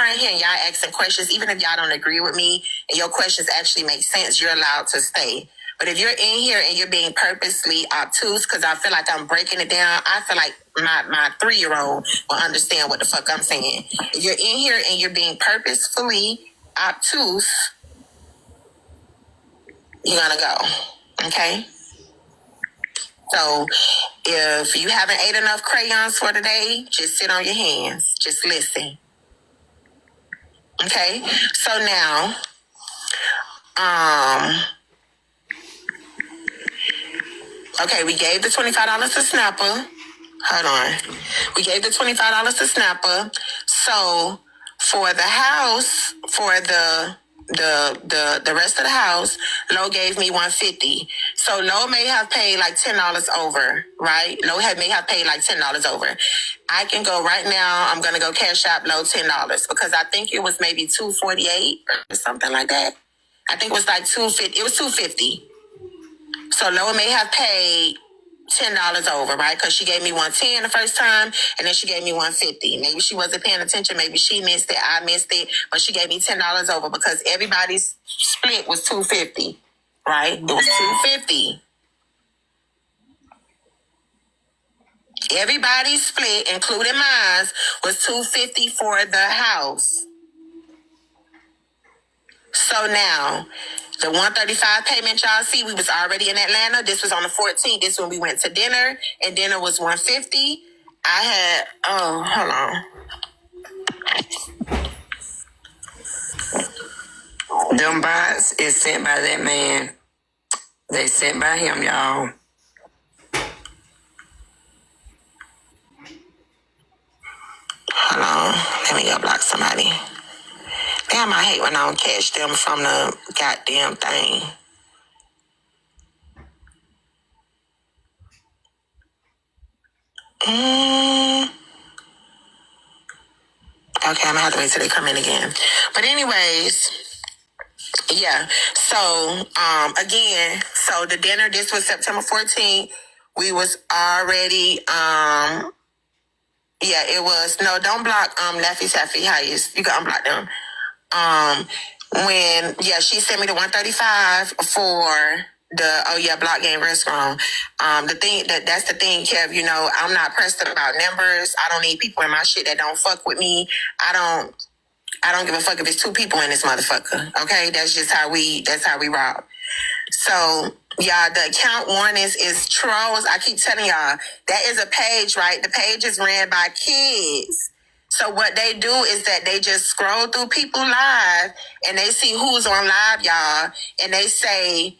asking questions, even if y'all don't agree with me and your questions actually make sense, you're allowed to stay. But if you're in here and you're being purposely obtuse, because I feel like I'm breaking it down, I feel like my 3-year-old will understand what the fuck I'm saying. If you're in here and you're being purposefully obtuse, you're gonna go. Okay? So if you haven't ate enough crayons for today, just sit on your hands. Just listen. Okay? So now, okay, we gave the $25 to Snapper. Hold on. We gave the $25 to Snapper. So for the house, for the rest of the house, Lo gave me $150. So Lo may have paid like $10 over, right? Lo may have paid like $10 over. I can go right now. I'm gonna go cash out Lo $10 because I think it was maybe $248 or something like that. I think it was like $250. It was $250. So Lo may have paid $10 over, right? Because she gave me $110 the first time, and then she gave me $150. Maybe she wasn't paying attention. Maybe she missed it. I missed it, but she gave me $10 over because everybody's split was $250, right? It was $250. Everybody's split, including mine, was $250 for the house. So now, the $135 payment y'all see, we was already in Atlanta. This was on the 14th. This is when we went to dinner, and dinner was $150. I had, hold on. Them bots is sent by that man. They sent by him, y'all. Hold on. Let me go block somebody. Damn, I hate when I don't catch them from the goddamn thing. Okay, I'm gonna have to wait till they come in again. But anyways, yeah. So, again, so the dinner, this was September 14th. We was already, yeah, it was, no, don't block, Laffy Taffy Highest. You can unblock them. When she sent me the 135 for the Block Game Restaurant. The thing that's the thing, Kev. You know, I'm not pressed about numbers. I don't need people in my shit that don't fuck with me. I don't give a fuck if it's 2 people in this motherfucker. Okay, that's just how we rock. So, y'all, the account warnings is trolls. I keep telling y'all, that is a page, right? The page is ran by kids. So what they do is that they just scroll through people live and they see who's on live, y'all, and they say,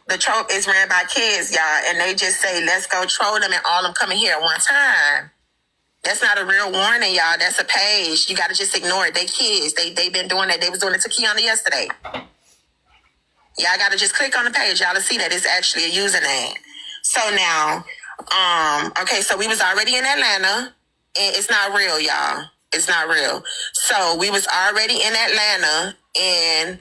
the troll is ran by kids, y'all, and they just say, let's go troll them and all them coming here at one time. That's not a real warning, y'all. That's a page. You got to just ignore it. They kids. They been doing that. They was doing it to Kiana yesterday. Y'all got to just click on the page. Y'all to see that it's actually a username. So now, okay, so we was already in Atlanta. And it's not real, y'all. It's not real. So we was already in Atlanta and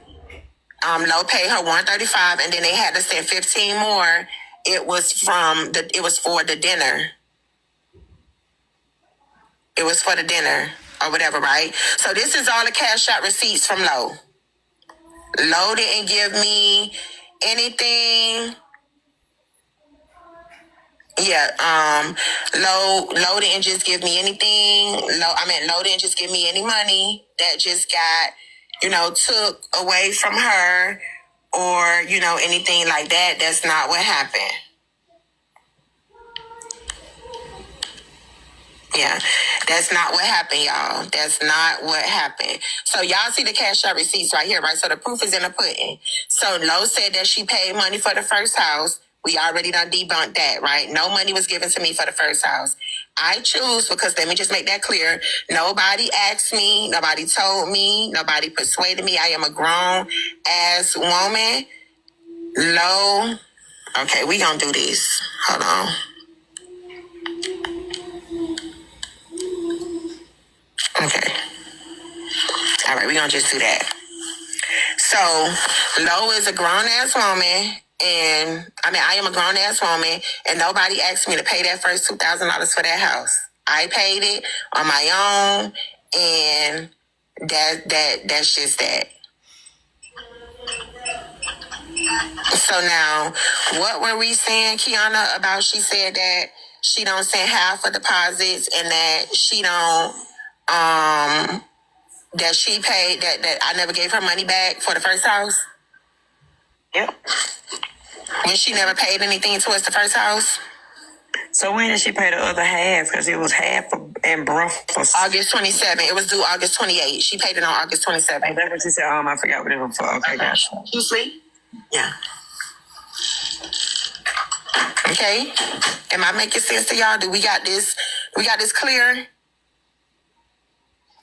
Lo paid her 135 and then they had to send 15 more. It was for the dinner. It was for the dinner or whatever, right? So this is all the cash out receipts from Lo. Lo didn't give me anything. Lo didn't just give me anything. Lo didn't just give me any money that just got, took away from her or, anything like that. That's not what happened. Yeah, that's not what happened, y'all. That's not what happened. So y'all see the cash out receipts right here, right? So the proof is in the pudding. So Lo said that she paid money for the first house. We already done debunked that, right? No money was given to me for the first house. I choose, because let me just make that clear. Nobody asked me. Nobody told me. Nobody persuaded me. I am a grown ass woman. Lo. Okay, we gonna do this. Hold on. Okay. All right, we're going to just do that. So, Lo is a grown-ass woman, and, I am a grown-ass woman, and nobody asked me to pay that first $2,000 for that house. I paid it on my own, and that's just that. So now, what were we saying, Kiana, about she said that she don't send half of deposits and that she don't, that she paid, that I never gave her money back for the first house? Yep. When she never paid anything towards the first house? So when did she pay the other half? Because it was half and breakfast. August 27. It was due August 28. She paid it on August 27. That's what she said. I forgot what it was for. Okay, gotcha. You sleep? Yeah. Okay. Am I making sense to y'all? Do we got this clear?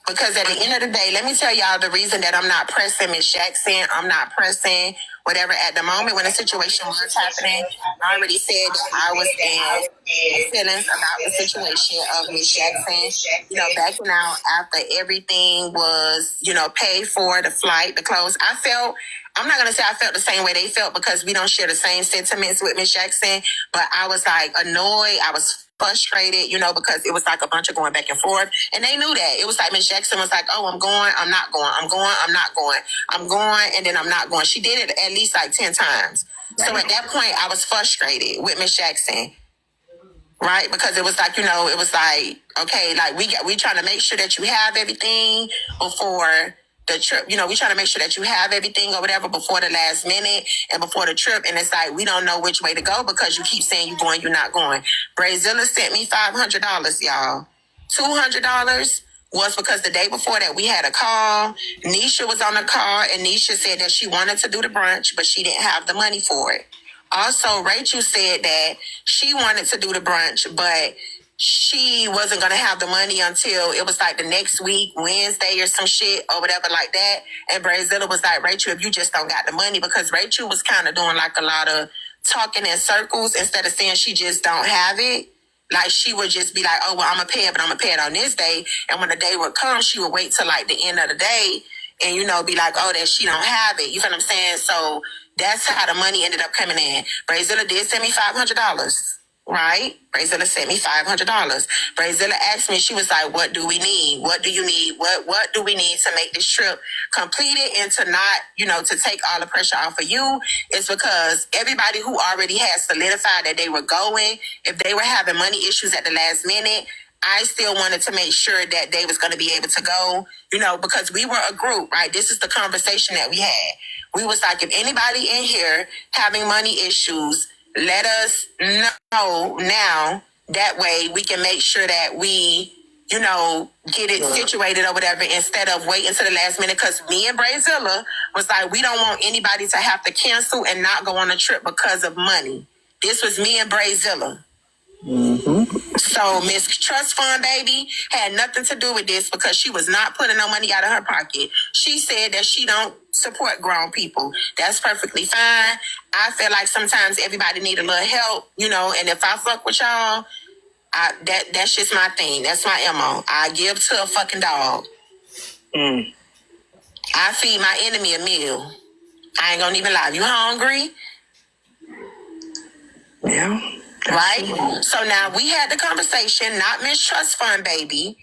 Because at the end of the day, let me tell y'all the reason that I'm not pressing Miss Jackson. I'm not pressing whatever at the moment when the situation was happening. I already said that I was in feelings about the situation of Miss Jackson, backing out after everything was, paid for, the flight, the clothes. I'm not going to say I felt the same way they felt because we don't share the same sentiments with Miss Jackson, but I was like annoyed. I was frustrated, because it was like a bunch of going back and forth. And they knew that. It was like Miss Jackson was like, oh, I'm going, I'm not going. I'm going, I'm not going. I'm going, and then I'm not going. She did it at least like 10 times. So at that point, I was frustrated with Miss Jackson. Right? Because it was like, it was like, okay, like we trying to make sure that you have everything before the trip. We trying to make sure that you have everything or whatever before the last minute and before the trip. And it's like, we don't know which way to go because you keep saying you're going, you're not going. Brazilla sent me $500, y'all. $200 was because the day before that we had a call. Nisha was on the call and Nisha said that she wanted to do the brunch, but she didn't have the money for it. Also, Rachel said that she wanted to do the brunch, but she wasn't going to have the money until it was like the next week, Wednesday or some shit or whatever like that. And Brazilla was like, Rachel, if you just don't got the money, because Rachel was kind of doing like a lot of talking in circles instead of saying she just don't have it. Like she would just be like, oh, well, I'm going to pay it, but I'm going to pay it on this day. And when the day would come, she would wait till like the end of the day and, be like, oh, that she don't have it. You feel what I'm saying? So that's how the money ended up coming in. Brazilla did send me $500. right? Brazilla sent me $500. Brazilla asked me, she was like, what do we need? What do you need? What do we need to make this trip completed and to not, to take all the pressure off of you? It's because everybody who already had solidified that they were going, if they were having money issues at the last minute, I still wanted to make sure that they was going to be able to go, because we were a group, right? This is the conversation that we had. We was like, if anybody in here having money issues, let us know now. That way we can make sure that we, get it situated or whatever instead of waiting to the last minute. Because me and Brazilla was like, we don't want anybody to have to cancel and not go on a trip because of money. This was me and Brazilla. So Miss Trust Fund Baby had nothing to do with this because she was not putting no money out of her pocket. She said that she don't support grown people. That's perfectly fine. I feel like sometimes everybody need a little help, and if I fuck with y'all, that's just my thing. That's my MO. I give to a fucking dog. I feed my enemy a meal. I ain't gonna even lie. You hungry? Yeah. Right? So now we had the conversation, not Miss Trust Fund Baby.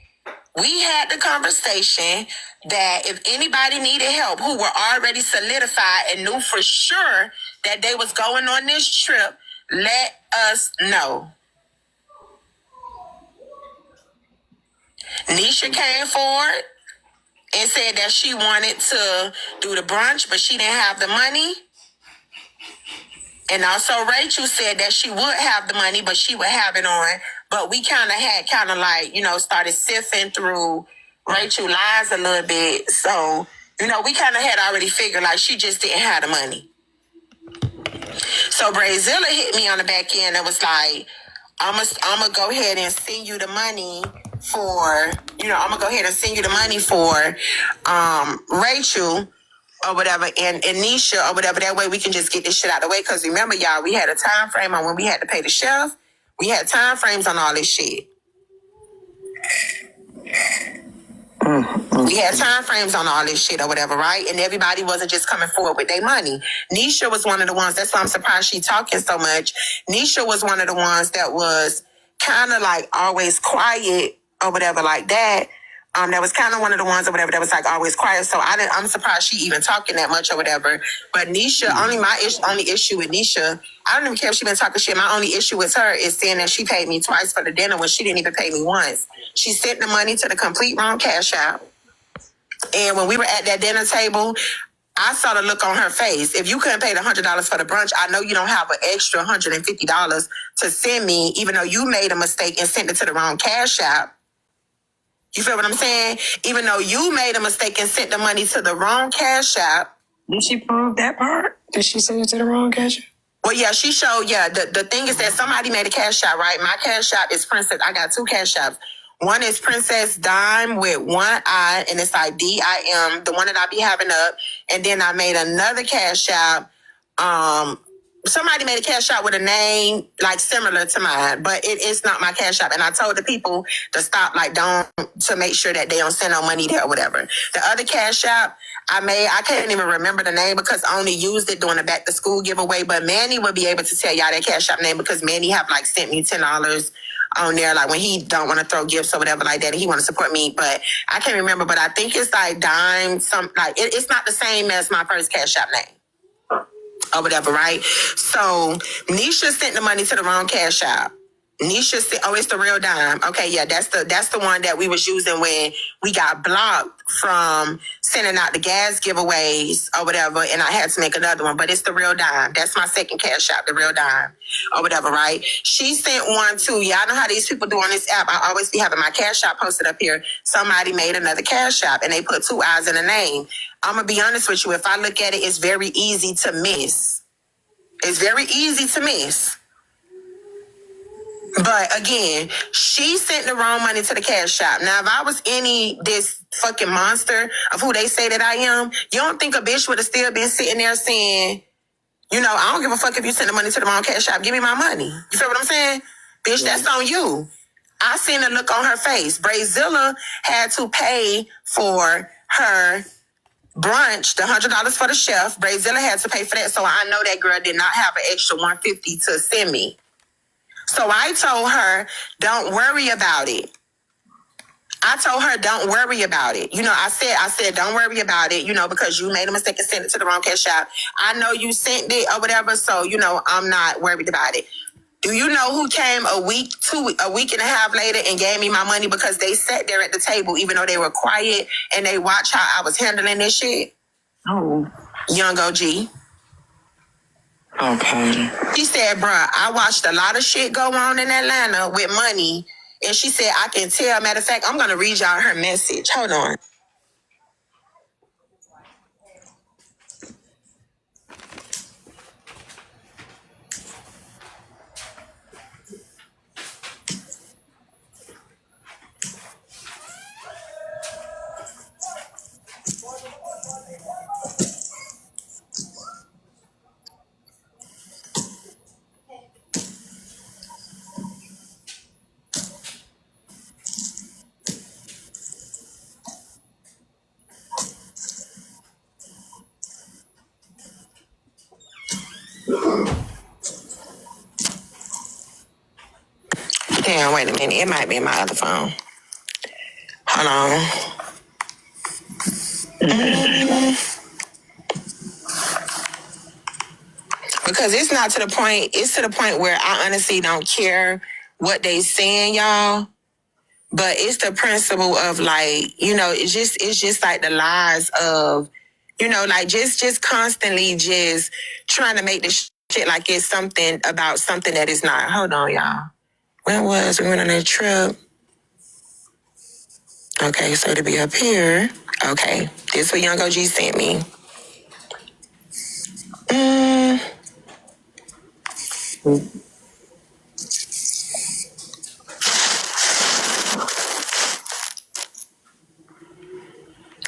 We had the conversation that if anybody needed help who were already solidified and knew for sure that they was going on this trip, let us know. Nisha came forward and said that she wanted to do the brunch, but she didn't have the money. And also Rachel said that she would have the money, but she would have it on. But we kind of started sifting through Rachel lies a little bit. So, we kind of had already figured like she just didn't have the money. So Brazilla hit me on the back end and was like, I'm going to go ahead and send you the money for, Rachel or whatever, and Nisha or whatever. That way we can just get this shit out of the way. Because remember, y'all, we had a time frame on when we had to pay the chef. We had time frames on all this shit. We had time frames on all this shit or whatever, right? And everybody wasn't just coming forward with their money. Nisha was one of the ones, that's why I'm surprised she talking so much. Nisha was one of the ones that was kind of like always quiet or whatever like that. That was kind of one of the ones or whatever that was like always quiet. So I'm surprised she even talking that much or whatever. But Nisha, only issue with Nisha, I don't even care if she been talking shit. My only issue with her is saying that she paid me twice for the dinner when she didn't even pay me once. She sent the money to the complete wrong cash out. And when we were at that dinner table, I saw the look on her face. If you couldn't pay the $100 for the brunch, I know you don't have an extra $150 to send me, even though you made a mistake and sent it to the wrong cash app. You feel what I'm saying? Even though you made a mistake and sent the money to the wrong cash app. Did she prove that part? Did she send it to the wrong cash app? Well, yeah, she showed, the thing is that somebody made a cash app, right? My cash app is Princess. I got two cash apps. One is Princess Dime with one I, and it's like DIM, the one that I be having up. And then I made another cash app. Somebody made a cash app with a name like similar to mine, but it's not my cash app. And I told the people to stop, to make sure that they don't send no money there or whatever. The other cash app I can't even remember the name because I only used it during the back to school giveaway. But Manny would be able to tell y'all that cash app name because Manny have sent me $10 on there, when he don't want to throw gifts or whatever like that, and he want to support me. But I can't remember. But I think it's Dime. It's not the same as my first cash app name or whatever, right? So Nisha sent the money to the wrong cash app. Nisha said, "Oh, it's the real Dime." Okay, yeah, that's the one that we was using when we got blocked from sending out the gas giveaways or whatever, and I had to make another one. But it's the real Dime. That's my second cash app, the real Dime or whatever, right? She sent one too. Y'all know how these people do on this app. I always be having my cash app posted up here. Somebody made another cash app and they put 2 eyes in a name. I'm gonna be honest with you. If I look at it, it's very easy to miss. It's very easy to miss. But again, she sent the wrong money to the cash app. Now, if I was this fucking monster of who they say that I am, you don't think a bitch would have still been sitting there saying, I don't give a fuck if you send the money to the wrong cash app. Give me my money. You feel what I'm saying? Bitch, that's on you. I seen the look on her face. Brazilla had to pay for her brunch, the $100 for the chef. Brazilla had to pay for that. So I know that girl did not have an extra $150 to send me. So I told her, don't worry about it. I told her, don't worry about it. You know, I said, don't worry about it, you know, because you made a mistake and sent it to the wrong cash app. I know you sent it or whatever, so, you know, I'm not worried about it. Do you know who came a week and a half later and gave me my money because they sat there at the table, even though they were quiet, and they watched how I was handling this shit? Oh. Young OG. Okay. She said, bruh, I watched a lot of shit go on in Atlanta with money. And she said, I can tell. Matter of fact, I'm going to read y'all her message. Hold on. Damn, wait a minute. It might be in my other phone. Hold on. Because it's not to the point, it's to the point where I honestly don't care what they saying, y'all. But it's the principle of like, you know, it's just like the lies of, you know, like just constantly just trying to make this shit like it's something about something that is not. Hold on, y'all. When was we went on a trip? Okay, so to be up here. Okay, this what Young OG sent me.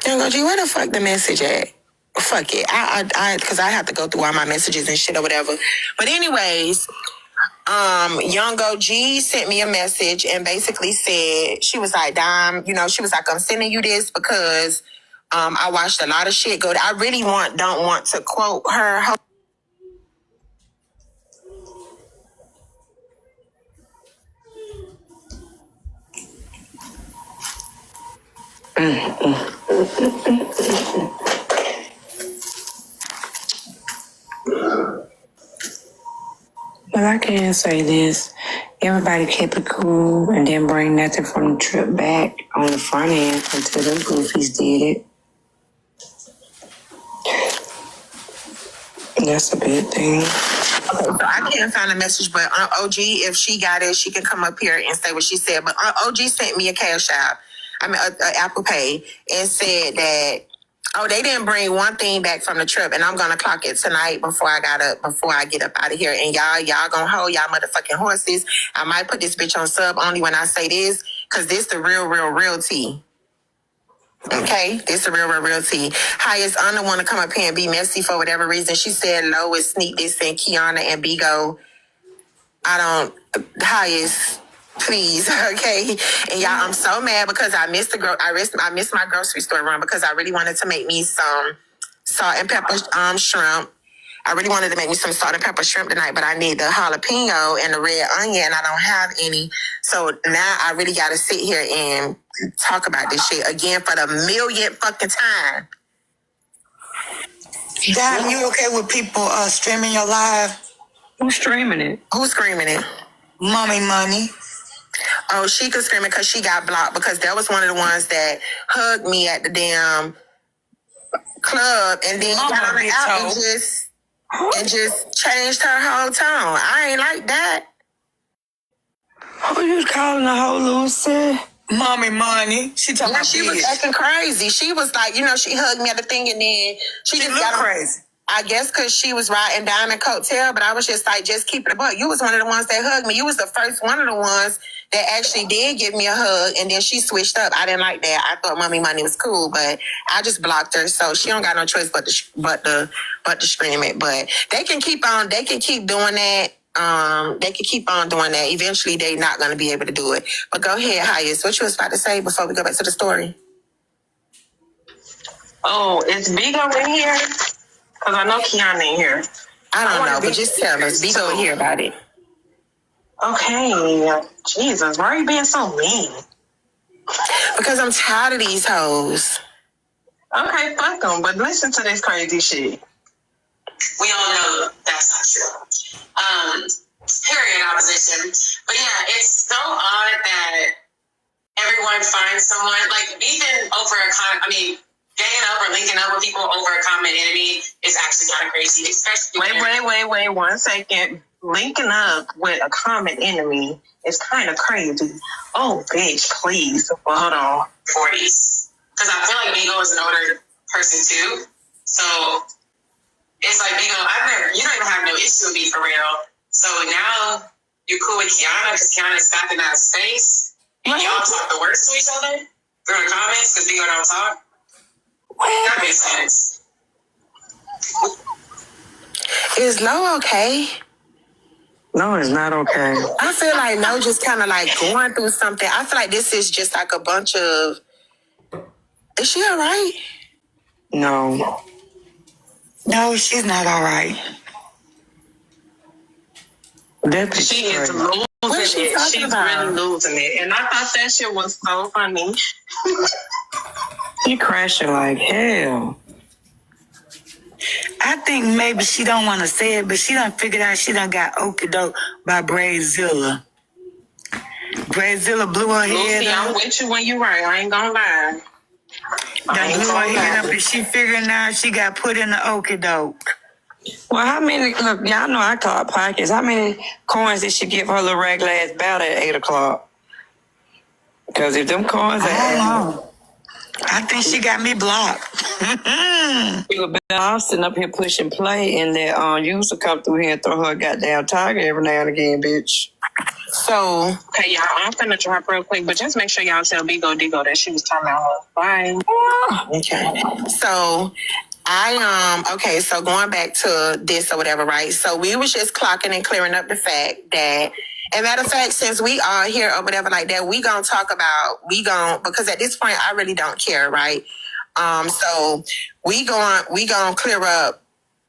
Young OG, where the fuck the message at? Fuck it. Cause I have to go through all my messages and shit or whatever. But anyways, Young OG sent me a message and basically said, she was like, Dom, you know, she was like, I'm sending you this because I watched a lot of shit go. I really don't want to quote her. Well, I can say this. Everybody kept it cool and didn't bring nothing from the trip back on the front end until them goofies did it. That's a big thing. Okay, so I can't find a message, but OG, if she got it, she can come up here and say what she said. But OG sent me a cash app, a Apple Pay, and said that, oh, they didn't bring one thing back from the trip, and I'm gonna clock it tonight before I get up out of here. And y'all gonna hold y'all motherfucking horses. I might put this bitch on sub only when I say this, cause this the real tea. Okay, this the real tea. Highest Honor want to come up here and be messy for whatever reason. She said Lois, Sneak This, and Kiana and Bigo. Highest, please, okay. And y'all, I'm so mad because I missed I missed my grocery store run because I really wanted to make me some salt and pepper shrimp. I really wanted to make me some salt and pepper shrimp tonight, but I need the jalapeno and the red onion, and I don't have any. So now I really got to sit here and talk about this shit again for the millionth fucking time. Dom, you okay with people streaming your live? Who's streaming it? Who's screaming it? Mommy money. Oh, she could scream it because she got blocked because that was one of the ones that hugged me at the damn club and then got on the out and just changed her whole tone. I ain't like that. Who you calling a whole Lucy? Mommy money. She talking about She was acting crazy. She was like, you know, she hugged me at the thing and then she just got crazy. I guess because she was riding Diamond Coattail, but I was just like, just keep it a buck. You was one of the ones that hugged me. You was the first one of the ones that actually did give me a hug, and then she switched up. I didn't like that. I thought Mommy Money was cool, but I just blocked her, so she don't got no choice but to scream it. But they can keep on. They can keep doing that. They can keep on doing that. Eventually, they're not going to be able to do it. But go ahead, Highest. What you was about to say before we go back to the story? Oh, is Bigo in here? Because I know Kiana in here. I don't know, but just tell us. Be over here about it. Okay, Jesus, why are you being so mean? Because I'm tired of these hoes. Okay, fuck them, but listen to this crazy shit. We all know that's not true. Period opposition. But yeah, it's so odd that everyone finds someone like beefing over ganging up or linking up with people over a common enemy is actually kind of crazy, especially Wait, 1 second. Linking up with a common enemy is kind of crazy. Oh, bitch, please. Well, hold on. 40s. Because I feel like Vigo is an older person too. So it's like Vigo, you don't even have no issue with me for real. So now you're cool with Kiana because Kiana's back in that space. And y'all talk the worst to each other through the comments because Vigo don't talk. That makes sense. Is No okay? No, it's not okay. I feel like No just kind of like going through something. I feel like this is just like a bunch of. Is she all right? No. No, she's not all right. She is losing it. She's really losing it. And I thought that shit was so funny. She crashing like hell. I think maybe she don't want to say it, but she done figured out she done got okey doke by Brazilla. Brazilla blew her head Lucy, I'm up. with you when you're right. I ain't gonna lie. Done blew her head up, and she figuring out she got put in the okey doke. Well, how many, look, y'all know I call it pockets. How many coins did she give her little regular ass bout at 8 o'clock? Because if them coins I don't are know. I think she got me blocked. she was better off sitting up here pushing play and that used to come through here and throw her goddamn tiger every now and again, bitch. So, Okay, y'all, I'm finna drop real quick, but just make sure y'all tell Bigo Digo that she was talking about her. Bye. okay. So, okay, so going back to this or whatever, right? So we was just clocking and clearing up the fact that, and matter of fact, since we are here or whatever like that, because at this point, I really don't care, right? So we gonna clear up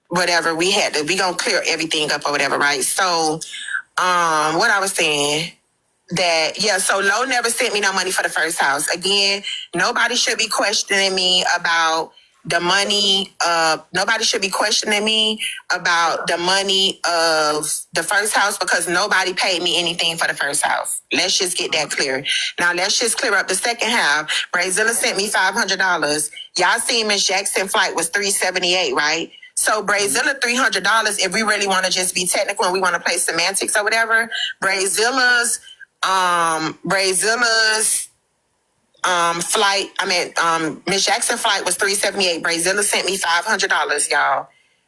whatever we gonna clear everything up or whatever, right? So, what I was saying, so Lo never sent me no money for the first house. Again, nobody should be questioning me about the money. Nobody should be questioning me about the money of the first house because nobody paid me anything for the first house. Let's just get that clear. Now let's just clear up the second half. Brazilla sent me $500. Y'all seen Miss Jackson flight was $378, right? So Brazilla $300. If we really want to just be technical and we want to play semantics or whatever, Brazilla's flight, Miss Jackson flight was $378. Brazilla sent me $500, y'all.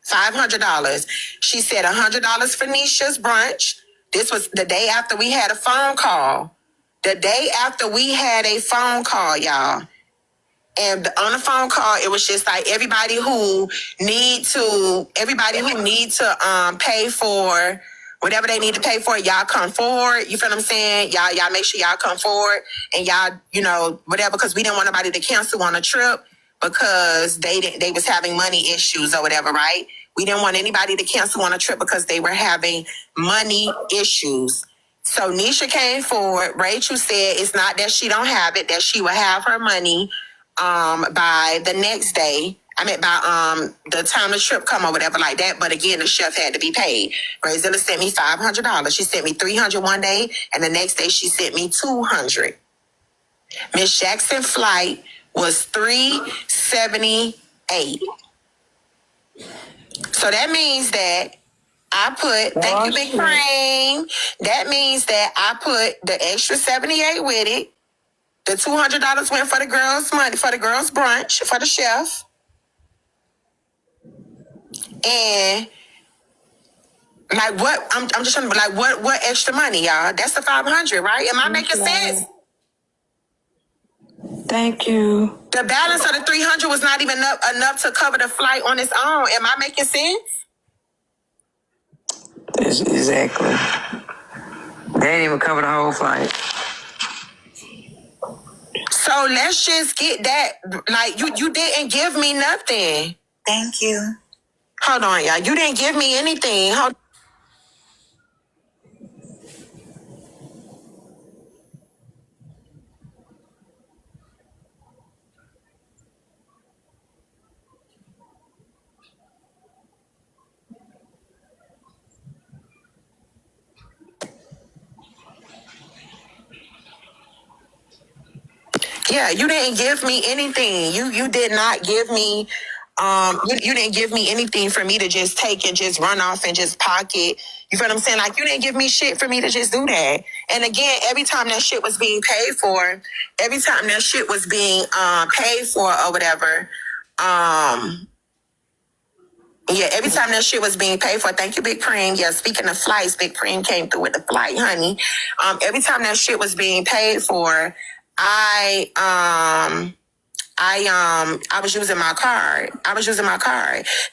$500. She said $100 for Nisha's brunch. This was the day after we had a phone call. Y'all. And on the phone call, it was just like everybody who need to pay for whatever they need to pay for, y'all come forward. You feel what I'm saying? Y'all make sure y'all come forward and y'all, whatever, because we didn't want nobody to cancel on a trip because they was having money issues or whatever, right? We didn't want anybody to cancel on a trip because they were having money issues. So Nisha came forward. Rachel said it's not that she don't have it, that she will have her money by the next day. By the time the trip come or whatever like that. But again, the chef had to be paid. Brazilla sent me $500. She sent me $300 one day, and the next day she sent me $200. Miss Jackson flight was $378. So that means that I put, thank you, Big Cream. That means that I put the extra $78 with it. The $200 went for the girls' money, for the girls' brunch, for the chef. And like what? I'm just trying to like what extra money, y'all? That's the $500, right? Am I making sense? Thank you. The balance of the $300 was not even enough to cover the flight on its own. Am I making sense? Exactly. They didn't even cover the whole flight. So let's just get that. Like you didn't give me nothing. Thank you. Hold on, y'all. You didn't give me anything. Yeah, you didn't give me anything. You did not give me you didn't give me anything for me to just take and just run off and just pocket. You feel what I'm saying? Like, you didn't give me shit for me to just do that. And again, every time that shit was being paid for, every time that shit was being paid for or whatever, yeah, every time that shit was being paid for, thank you, Big Cream. Yeah, speaking of flights, Big Cream came through with the flight, honey. Every time that shit was being paid for, I was using my card.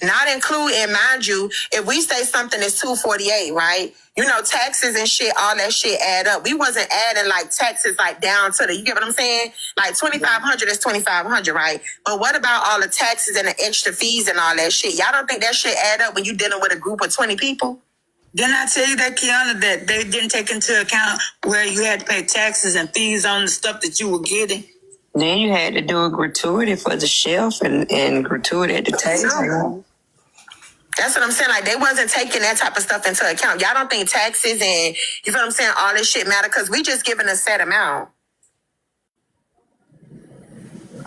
Not including, mind you, if we say something is $248, right? You know, taxes and shit, all that shit add up. We wasn't adding like taxes like down to the, you get what I'm saying? Like 2,500 is 2,500, right? But what about all the taxes and the extra fees and all that shit? Y'all don't think that shit add up when you dealing with a group of 20 people? Didn't I tell you that, Kiana, that they didn't take into account where you had to pay taxes and fees on the stuff that you were getting? Then you had to do a gratuity for the shelf and gratuity at the table. That's what I'm saying. Like, they wasn't taking that type of stuff into account. Y'all don't think taxes and, you feel what I'm saying, all this shit matter? Because we just giving a set amount.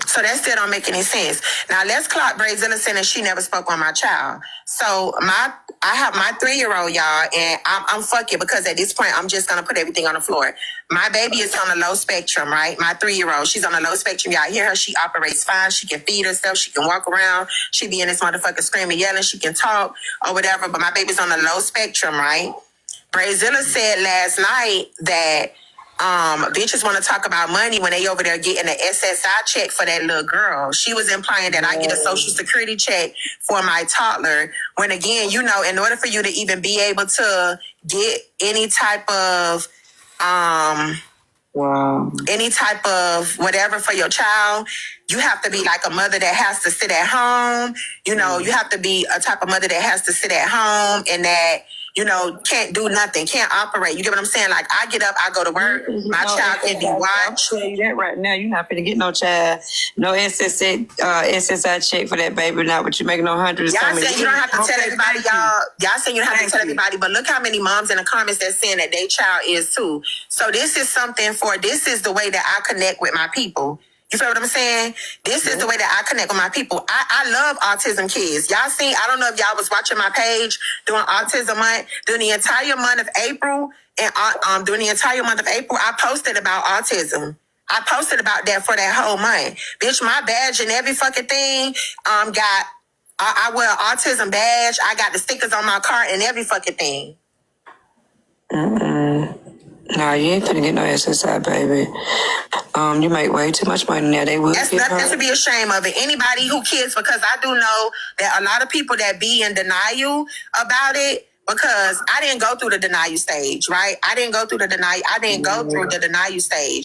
So that still don't make any sense. Now let's clock Brazilla saying that she never spoke on my child. So I have my 3-year-old, y'all, and I'm fucking, because at this point I'm just gonna put everything on the floor. My baby is on a low spectrum, right? My 3-year-old, she's on a low spectrum. Y'all hear her? She operates fine. She can feed herself. She can walk around. She be in this motherfucker screaming, yelling. She can talk or whatever. But my baby's on a low spectrum, right? Brazilla said last night that bitches want to talk about money when they over there getting an SSI check for that little girl. She was implying that I get a Social Security check for my toddler. When again, you know, in order for you to even be able to get any type of any type of whatever for your child, you have to be like a mother that has to sit at home. You know, you have to be a type of mother that has to sit at home and that, you know, can't do nothing, can't operate. You get what I'm saying? Like, I get up, I go to work, my child can be watched. I'll tell you that right now. You're not finna get no child, no SSI check for that baby. Not what you making no hundreds. Y'all saying you don't have to tell everybody, y'all saying you don't have to tell everybody, but look how many moms in the comments that's saying that their child is too. So this is this is the way that I connect with my people. You feel what I'm saying? This is the way that I connect with my people. I love autism kids. Y'all seen, I don't know if y'all was watching my page during Autism Month. During the entire month of April, I posted about autism. I posted about that for that whole month. Bitch, my badge and every fucking thing I wear an autism badge. I got the stickers on my car and every fucking thing. No, you ain't finna get no SSI, baby. You make way too much money now. They will. That's nothing to be ashamed of. It. Anybody who kids, because I do know that a lot of people that be in denial about it, because I didn't go through the denial stage, right? I didn't go through the denial stage.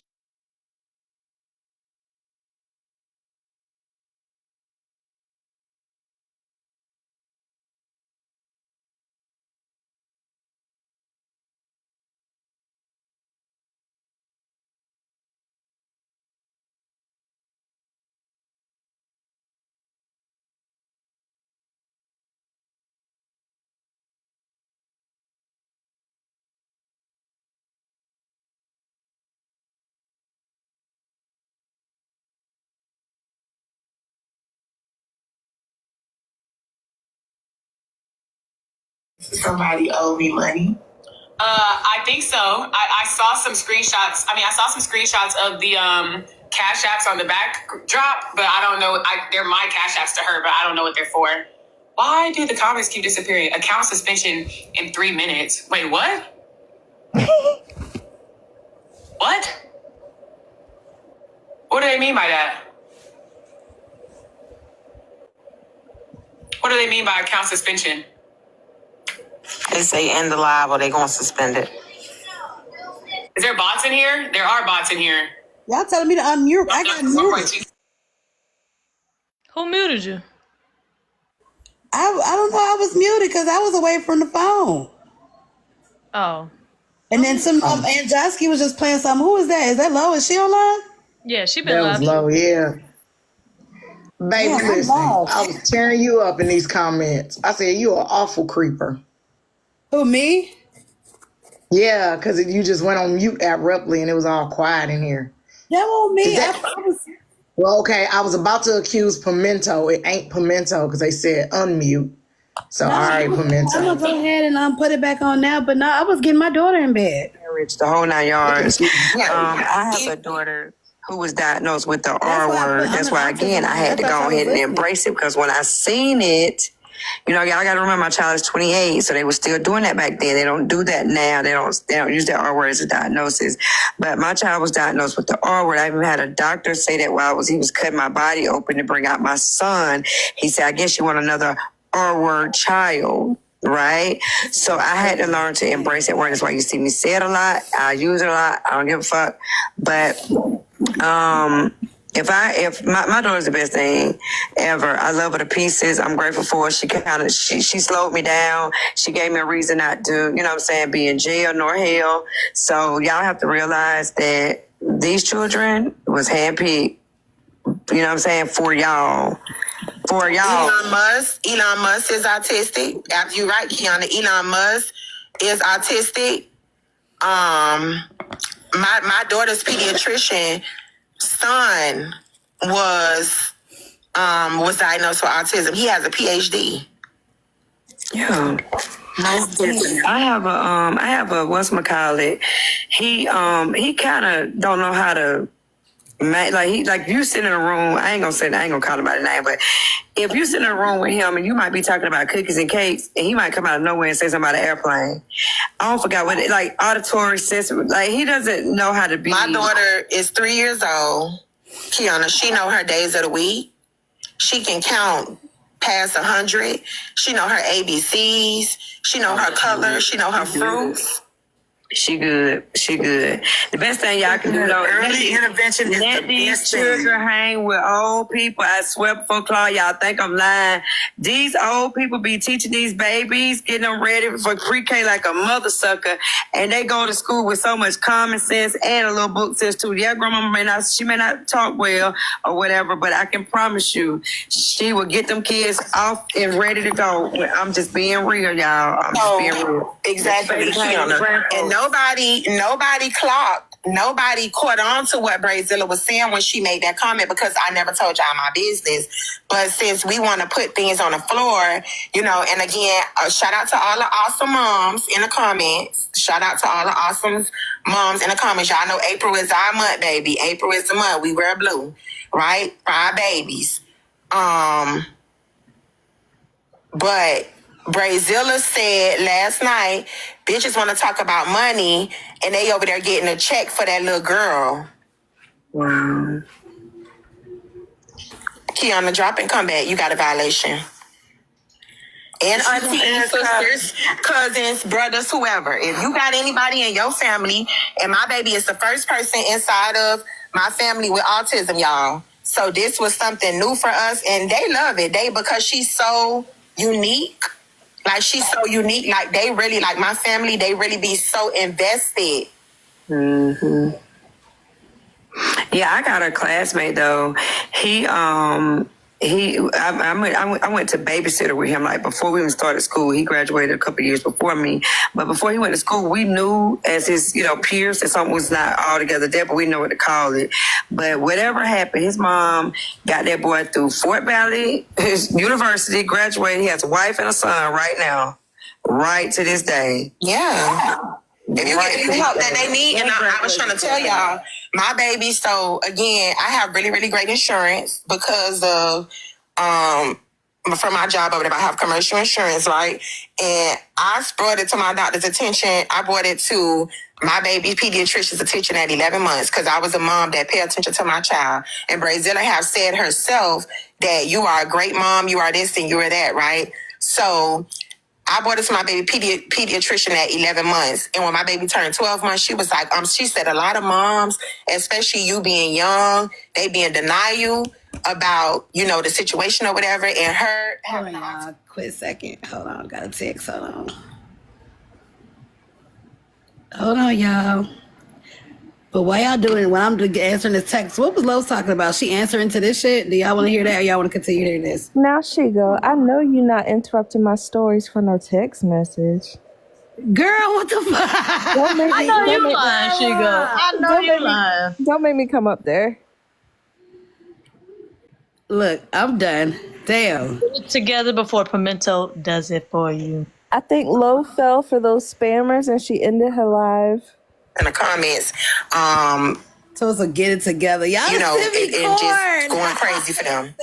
Somebody owe me money. I think so. I saw some screenshots. I saw some screenshots of the cash apps on the backdrop, but I don't know. They're my cash apps to her, but I don't know what they're for. Why do the comments keep disappearing? Account suspension in 3 minutes. Wait, what? What? What do they mean by that? What do they mean by account suspension? They say end the live or they gonna suspend it. Is there bots in here? There are bots in here. Y'all telling me to unmute. I got muted. Who muted you? I don't know. I was muted because I was away from the phone. Oh. And then some Anjosky was just playing something. Who is that? Is that Lo? Is she online? Yeah, she been That was low, yeah. Baby, listen, I was tearing you up in these comments. I said, you are an awful creeper. Who, me? Yeah, because you just went on mute abruptly and it was all quiet in here. That won't me. Is that- I was. Well, okay, I was about to accuse Pimento. It ain't Pimento because they said unmute. So, all right, I'm Pimento. gonna go ahead and put it back on now. But no, I was getting my daughter in bed. Rich, the whole 9 yards. I have a daughter who was diagnosed with the R word. That's why, again, I had to go ahead and embrace it because when I seen it, you know, y'all got to remember my child is 28, so they were still doing that back then. They don't do that now. They don't use that R word as a diagnosis. But my child was diagnosed with the R word. I even had a doctor say that while he was cutting my body open to bring out my son. He said, "I guess you want another R word child." Right? So I had to learn to embrace that word. That's why you see me say it a lot. I use it a lot. I don't give a fuck. But if my daughter's the best thing ever. I love her to pieces. I'm grateful for her. She slowed me down. She gave me a reason not to, you know what I'm saying, be in jail nor hell. So y'all have to realize that these children was handpicked, you know what I'm saying, for y'all. Elon Musk is autistic. You're right, Kiana. Elon Musk is autistic. My daughter's pediatrician son was diagnosed with autism. He has a PhD. Yeah. I have a whatchamacallit. He kind of don't know how to. Like you sit in a room, I ain't gonna call him by the name, but if you sit in a room with him and you might be talking about cookies and cakes and he might come out of nowhere and say something about an airplane. I don't forget what like auditory sensory, like he doesn't know how to be. My daughter is 3 years old. Kiana, she know her days of the week. She can count past 100. She know her ABCs. She know her colors. She know her fruits. She good. The best thing y'all can do though, Early intervention is let the these best thing. children hang with old people. I swear before Claude, y'all think I'm lying. These old people be teaching these babies, getting them ready for pre-K like a mother sucker, and they go to school with so much common sense and a little book sense too. Yeah, grandma may not talk well or whatever, but I can promise you, she will get them kids off and ready to go. I'm just being real, y'all. I'm just being real. Exactly, Kiana. And nobody caught on to what Brazilla was saying when she made that comment because I never told y'all my business. But since we want to put things on the floor, you know, and again, shout out to all the awesome moms in the comments. Shout out to all the awesome moms in the comments. Y'all know April is our month, baby. April is the month. We wear blue, right? For our babies. But Brazilla said last night, bitches want to talk about money, and they over there getting a check for that little girl. Wow. Kiana, drop and come back. You got a violation. And aunties, sisters, cousins, brothers, whoever. If you got anybody in your family, and my baby is the first person inside of my family with autism, y'all. So this was something new for us, and they love it. Because she's so unique. Like, she's so unique. Like, they really, like, my family, they really be so invested. Mm-hmm. Yeah, I got a classmate, though. I went to babysitter with him, like, before we even started school. He graduated a couple years before me. But before he went to school, we knew as his, peers that something was not altogether there, but we know what to call it. But whatever happened, his mom got that boy through Fort Valley, his university, graduated. He has a wife and a son right now, right to this day. Yeah. If you get the help that they need, and I was trying to tell y'all, my baby, so again, I have really, really great insurance because of, for my job over there, I have commercial insurance, right? And I brought it to my doctor's attention. I brought it to my baby's pediatrician's attention at 11 months because I was a mom that paid attention to my child. And Brazilla have said herself that you are a great mom, you are this and you are that, right? So I brought it to my baby pediatrician at 11 months. And when my baby turned 12 months, she was like, she said a lot of moms, especially you being young, they be in denial about, the situation or whatever. And her... Hold on, y'all. Quick second. Hold on. Got a text. Hold on, y'all. But while y'all doing, when I'm answering this text, what was Lowe's talking about? She answering to this shit? Do y'all want to hear that or y'all want to continue hearing this? Now she go, I know you not interrupting my stories for no text message. Girl, what the fuck? Don't make me, I know don't you make, lying, Shigo. I know don't you make me, lying. don't make me come up there. Look, I'm done. Damn. Put it together before Pimento does it for you. I think Lo fell for those spammers and she ended her live. In the comments, So it's a get it together. Y'all you know, send me and just corn. going crazy for them.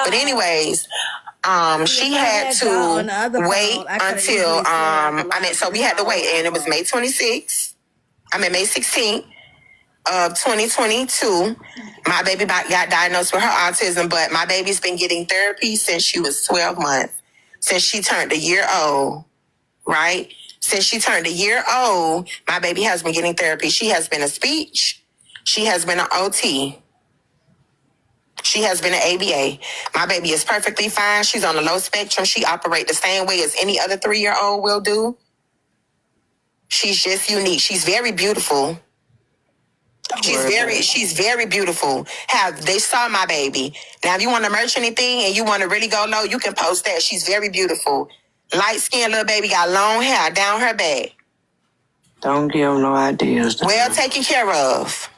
But anyways, she if I had had y'all on the other to wait phone, I coulda until easily said I could so we had to wait, and it was May 26th. May 16th of 2022. My baby got diagnosed with her autism, but my baby's been getting therapy since she was 12 months, since she turned a year old, right? Since she turned a year old, my baby has been getting therapy. She has been a speech. She has been an OT. She has been an ABA. My baby is perfectly fine. She's on the low spectrum. She operates the same way as any other 3-year-old will do. She's just unique. She's very beautiful. She's very beautiful. They saw my baby. Now, if you want to merch anything and you want to really go low, you can post that. She's very beautiful. Light-skinned little baby, got long hair down her back. Don't give no ideas. Well taken care of.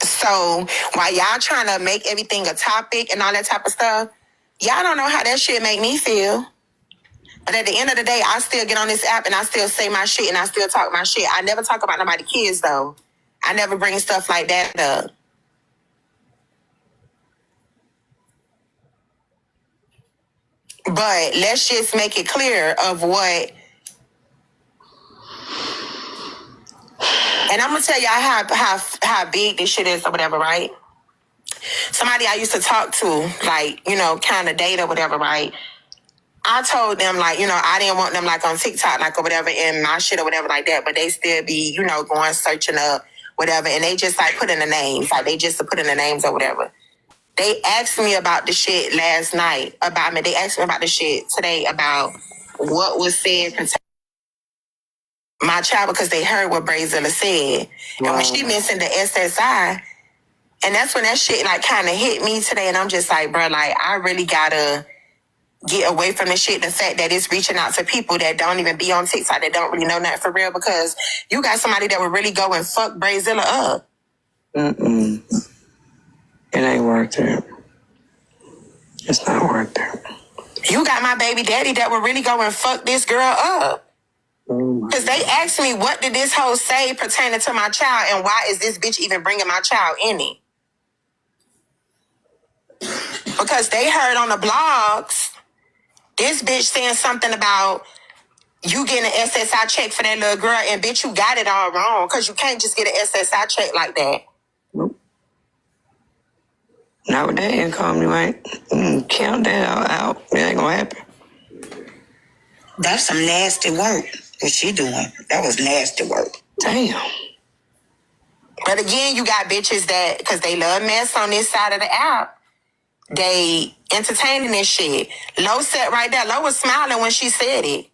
So while y'all trying to make everything a topic and all that type of stuff, y'all don't know how that shit make me feel. But at the end of the day, I still get on this app and I still say my shit and I still talk my shit. I never talk about nobody's kids though. I never bring stuff like that up. But let's just make it clear of what. And I'm gonna tell y'all how big this shit is or whatever, right? Somebody I used to talk to, like, you know, kind of date or whatever, right? I told them, like, you know, I didn't want them, like, on TikTok, like, or whatever, in my shit or whatever like that, but they still be, you know, going searching up, whatever, and they just, like, put in the names, like, they just put in the names or whatever. They asked me about the shit last night about me. They asked me about the shit today about what was said concerning my child because they heard what Brazilla said. Wow. And when she mentioned the SSI, and that's when that shit, like, kind of hit me today, and I'm just like, bro, like, I really gotta get away from the shit, the fact that it's reaching out to people that don't even be on TikTok, that don't really know nothing for real, because you got somebody that would really go and fuck Brazilla up. Mm-mm. It ain't worth it. It's not worth it. You got my baby daddy that would really go and fuck this girl up. Because they asked me, what did this hoe say pertaining to my child, and why is this bitch even bringing my child in it? Because they heard on the blogs, this bitch saying something about you getting an SSI check for that little girl, and bitch, you got it all wrong, because you can't just get an SSI check like that. Nope. Not with that income, you ain't. Count that out. It ain't gonna happen. That's some nasty work that she doing. That was nasty work. Damn. But again, you got bitches that, because they love mess on this side of the app, they entertaining this shit. Lo said right there, Lo was smiling when she said it.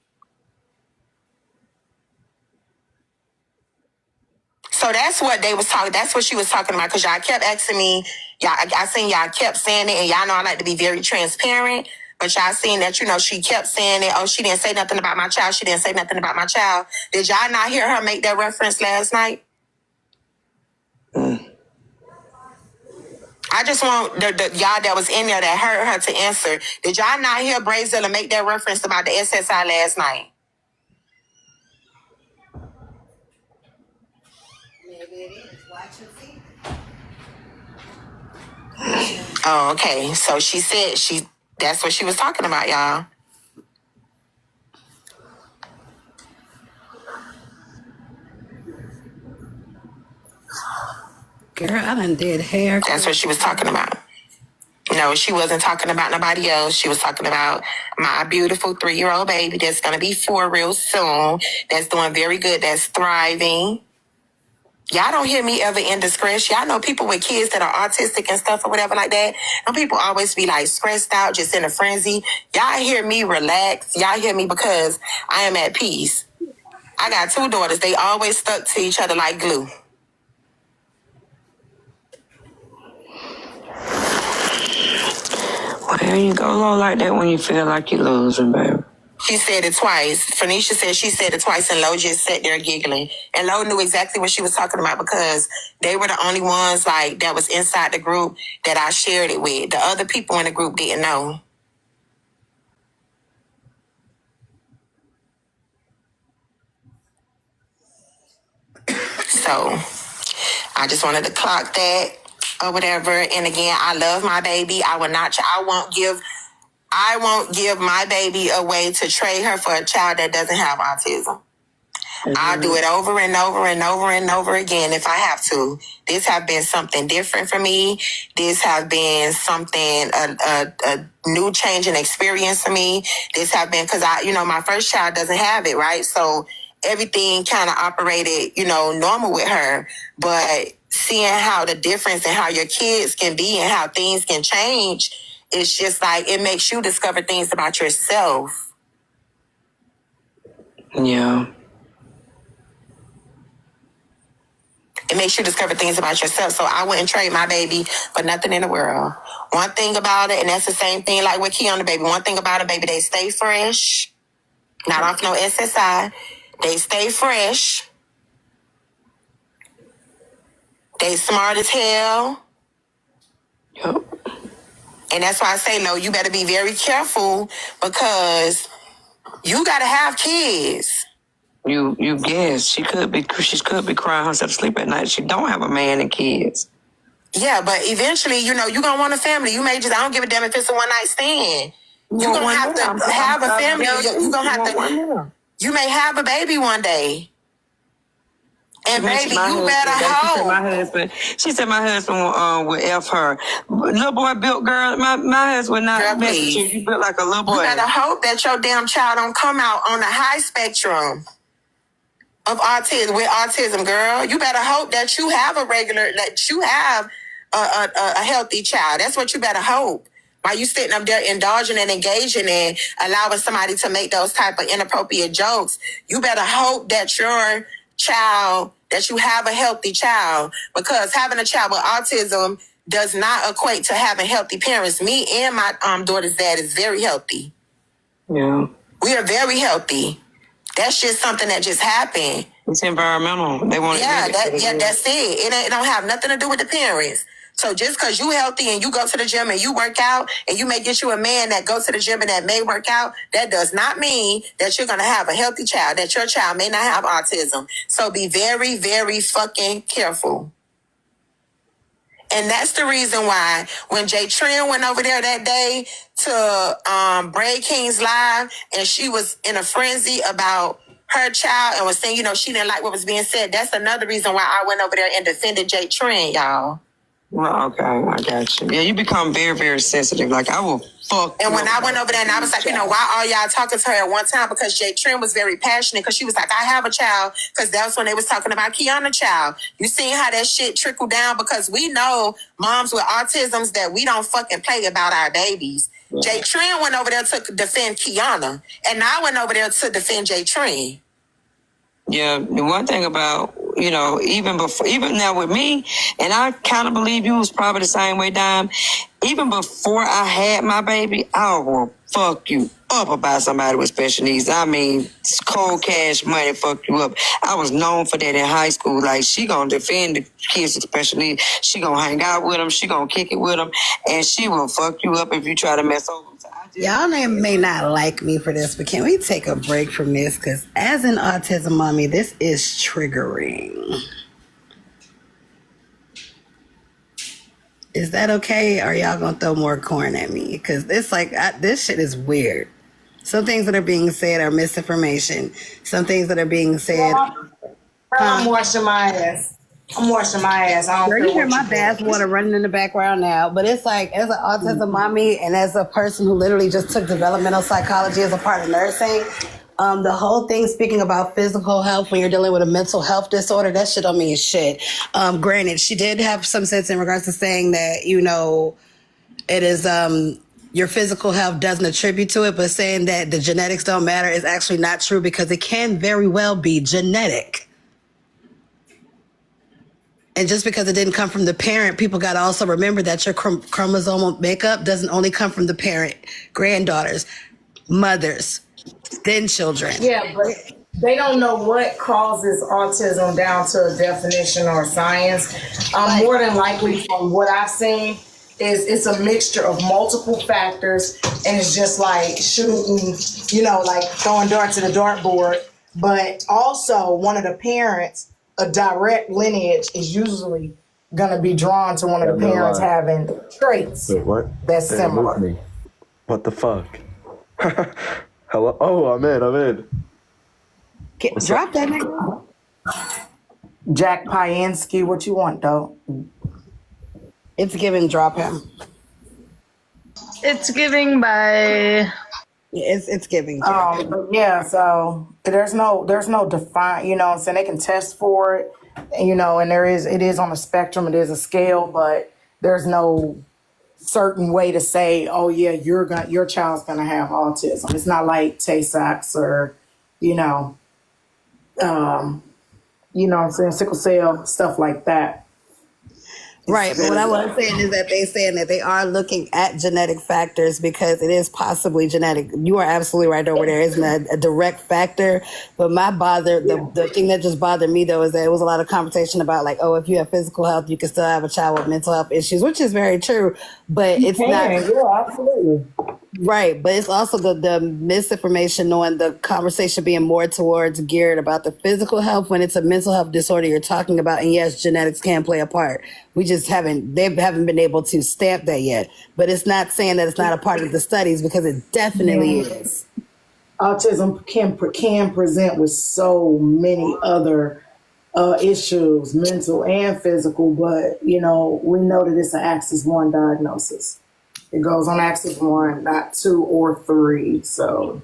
So that's what they was talking. That's what she was talking about. Because y'all kept asking me. I seen y'all kept saying it, and y'all know I like to be very transparent. But y'all seen that, you know, she kept saying it. Oh, she didn't say nothing about my child. She didn't say nothing about my child. Did y'all not hear her make that reference last night? I just want the y'all that was in there that heard her to answer. Did y'all not hear Brazilla make that reference about the SSI last night? Oh, okay. So she said that's what she was talking about, y'all. Girl, I done did hair. That's what she was talking about. No, she wasn't talking about nobody else. She was talking about my beautiful 3-year-old baby that's going to be 4 real soon, that's doing very good, that's thriving. Y'all don't hear me ever in distress. Y'all know people with kids that are autistic and stuff or whatever like that. And people always be like stressed out, just in a frenzy. Y'all hear me relax. Y'all hear me because I am at peace. I got 2 daughters. They always stuck to each other like glue. There you go, low like that when you feel like you're losing, baby. She said it twice. Phoenicia said she said it twice, and Lo just sat there giggling. And Lo knew exactly what she was talking about because they were the only ones like that was inside the group that I shared it with. The other people in the group didn't know. So I just wanted to clock that or whatever. And again, I love my baby. I won't give my baby away to trade her for a child that doesn't have autism. I'll do it over and over and over and over again if I have to. This have been something different for me. This have been something, a new changing experience for me. This have been, because my first child doesn't have it, right? So everything kind of operated, normal with her. But seeing how the difference and how your kids can be and how things can change, it's just like, it makes you discover things about yourself. Yeah. It makes you discover things about yourself. So I wouldn't trade my baby for nothing in the world. One thing about it, and that's the same thing like with Kiana, baby. One thing about it, baby, they stay fresh. Not off no SSI. They stay fresh. They smart as hell. Yep. And that's why I say, no, you better be very careful because you got to have kids. You guess she could be crying herself to sleep at night. She don't have a man and kids. Yeah, but eventually, you're going to want a family. You may just, I don't give a damn if it's a one night stand. You're going to have to have a family. You're going to have to, you may have a baby one day. And baby, you better hope. She said my husband would F her. Little boy built girl, my husband not messing you. You built like a little boy. You better hope that your damn child don't come out on the high spectrum of autism, girl. You better hope that you have a healthy child. That's what you better hope. While you sitting up there indulging and engaging and allowing somebody to make those type of inappropriate jokes, you better hope that your child, that you have a healthy child, because having a child with autism does not equate to having healthy parents. Me and my daughter's dad is very healthy. Yeah. We are very healthy. That's just something that just happened. It's environmental. They want that's it. It don't have nothing to do with the parents. So just because you healthy and you go to the gym and you work out and you may get you a man that goes to the gym and that may work out, that does not mean that you're going to have a healthy child, that your child may not have autism. So be very, very fucking careful. And that's the reason why when Jay Trin went over there that day to Braid King's live and she was in a frenzy about her child and was saying, she didn't like what was being said. That's another reason why I went over there and defended Jay Trin, y'all. Well, okay, I got you. Yeah, you become very, very sensitive. Like, I will fuck. And when I went over there and I was like, why are y'all talking to her at one time? Because Jay Trin was very passionate because she was like, I have a child. Because that was when they was talking about Kiana's child. You seen how that shit trickled down? Because we know moms with autisms that we don't fucking play about our babies. Yeah. Jay Trin went over there to defend Kiana. And I went over there to defend Jay Trin. Yeah, the one thing about, even now with me, and I kind of believe you was probably the same way, Dime, even before I had my baby, I will fuck you up about somebody with special needs. I mean, cold cash money fuck you up. I was known for that in high school. Like, she gonna defend the kids with special needs. She gonna hang out with them. She gonna kick it with them. And she will fuck you up if you try to mess over them. Y'all may not like me for this, but can we take a break from this? Because as an autism mommy, this is triggering. Is that okay? Or are y'all going to throw more corn at me? Because it's like, this shit is weird. Some things that are being said are misinformation. Some things that are being said... I'm washing my ass. I don't you hear my bath water running in the background now, but it's like, as an autism mommy and as a person who literally just took developmental psychology as a part of nursing, the whole thing speaking about physical health when you're dealing with a mental health disorder, that shit don't mean shit. Granted, she did have some sense in regards to saying that, it is your physical health doesn't attribute to it, but saying that the genetics don't matter is actually not true because it can very well be genetic. And just because it didn't come from the parent, people got to also remember that your chromosomal makeup doesn't only come from the parent, granddaughters, mothers, then children. Yeah, but they don't know what causes autism down to a definition or science. More than likely, from what I've seen, is it's a mixture of multiple factors, and it's just like shooting, like throwing darts at a dartboard. But also, one of the parents, a direct lineage is usually going to be drawn to one of the parents having traits that's similar. What the fuck? Hello? Oh, I'm in. Drop that nigga. Jack Piansky, what you want, though? It's giving drop him. It's giving by. It's giving. But yeah, so there's no define, what I'm saying? They can test for it, and it is on a spectrum, it is a scale, but there's no certain way to say, oh yeah, your child's gonna have autism. It's not like Tay-Sachs or, what I'm saying, sickle cell, stuff like that. Right, but what I was saying is that they're saying that they are looking at genetic factors because it is possibly genetic. You are absolutely right over there. It's not a direct factor, but the thing that just bothered me though is that it was a lot of conversation about like, oh, if you have physical health, you can still have a child with mental health issues, which is very true, but it's not. Yeah, absolutely. Right, but it's also the misinformation on the conversation being more towards geared about the physical health when it's a mental health disorder you're talking about. And yes, genetics can play a part. We just haven't been able to stamp that yet. But it's not saying that it's not a part of the studies because it definitely is. Autism can present with so many other issues, mental and physical, but we know that it's an Axis 1 diagnosis. It goes on Axis 1, not 2 or 3. So,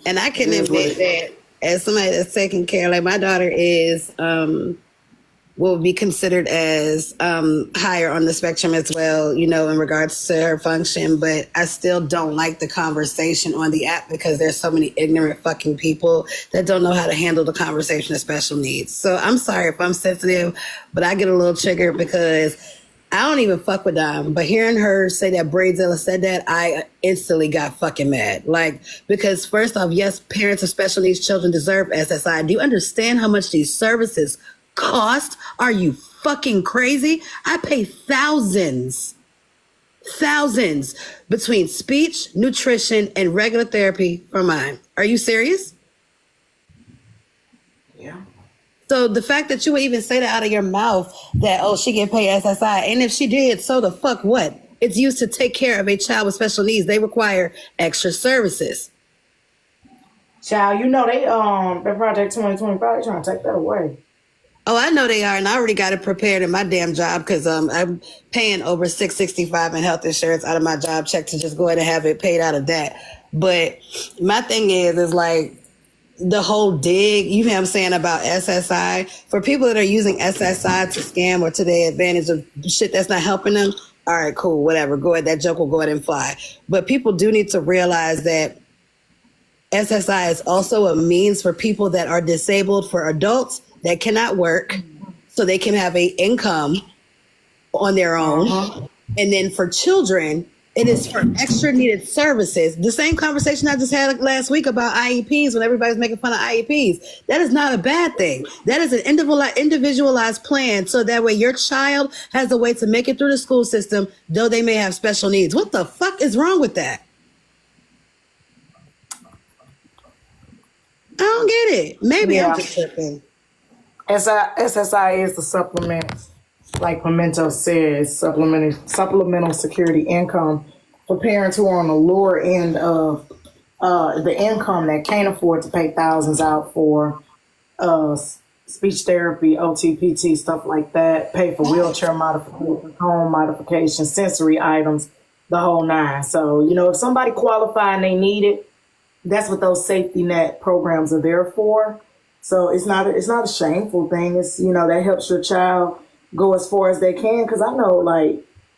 and I can admit that as somebody that's taking care, like my daughter is will be considered as higher on the spectrum as well, in regards to her function. But I still don't like the conversation on the app because there's so many ignorant fucking people that don't know how to handle the conversation of special needs. So I'm sorry if I'm sensitive, but I get a little triggered because I don't even fuck with Dime, but hearing her say that Braidzilla said that, I instantly got fucking mad. Like, because first off, yes, parents of special needs children deserve SSI. Do you understand how much these services cost? Are you fucking crazy? I pay thousands between speech, nutrition, and regular therapy for mine. Are you serious? Yeah. So the fact that you would even say that out of your mouth that, oh, she can pay SSI. And if she did, so the fuck what? It's used to take care of a child with special needs. They require extra services. Child, they Project 2025, they're trying to take that away. Oh, I know they are. And I already got it prepared in my damn job because I'm paying over $665 in health insurance out of my job check to just go ahead and have it paid out of that. But my thing is like, the whole dig, you know what I'm saying, about SSI, for people that are using SSI to scam or to their advantage of shit that's not helping them, all right, cool, whatever, go ahead, that joke will go ahead and fly. But people do need to realize that SSI is also a means for people that are disabled, for adults that cannot work, so they can have an income on their own. And then for children, it is for extra needed services. The same conversation I just had last week about IEPs when everybody's making fun of IEPs. That is not a bad thing. That is an individualized plan so that way your child has a way to make it through the school system, though they may have special needs. What the fuck is wrong with that? I don't get it. Maybe I'm just tripping. SSI is the supplement. Like Pimento says, supplemental security income for parents who are on the lower end of the income that can't afford to pay thousands out for speech therapy, OT, PT, stuff like that, pay for wheelchair modification, home modification, sensory items, the whole nine. So, if somebody qualified and they need it, that's what those safety net programs are there for. So it's not a shameful thing. It's, that helps your child go as far as they can, because I know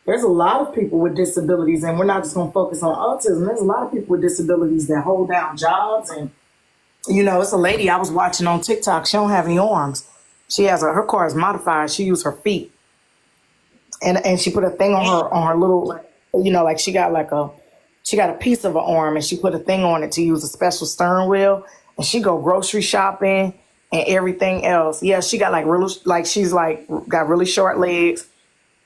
there's a lot of people with disabilities, and we're not just going to focus on autism. There's a lot of people with disabilities that hold down jobs, and it's a lady I was watching on TikTok. She don't have any arms, She has her car is modified. She used her feet, and she put a thing on her little, like she got a piece of an arm, and she put a thing on it to use a special steering wheel, and she go grocery shopping and everything else. Yeah, she got she's got really short legs,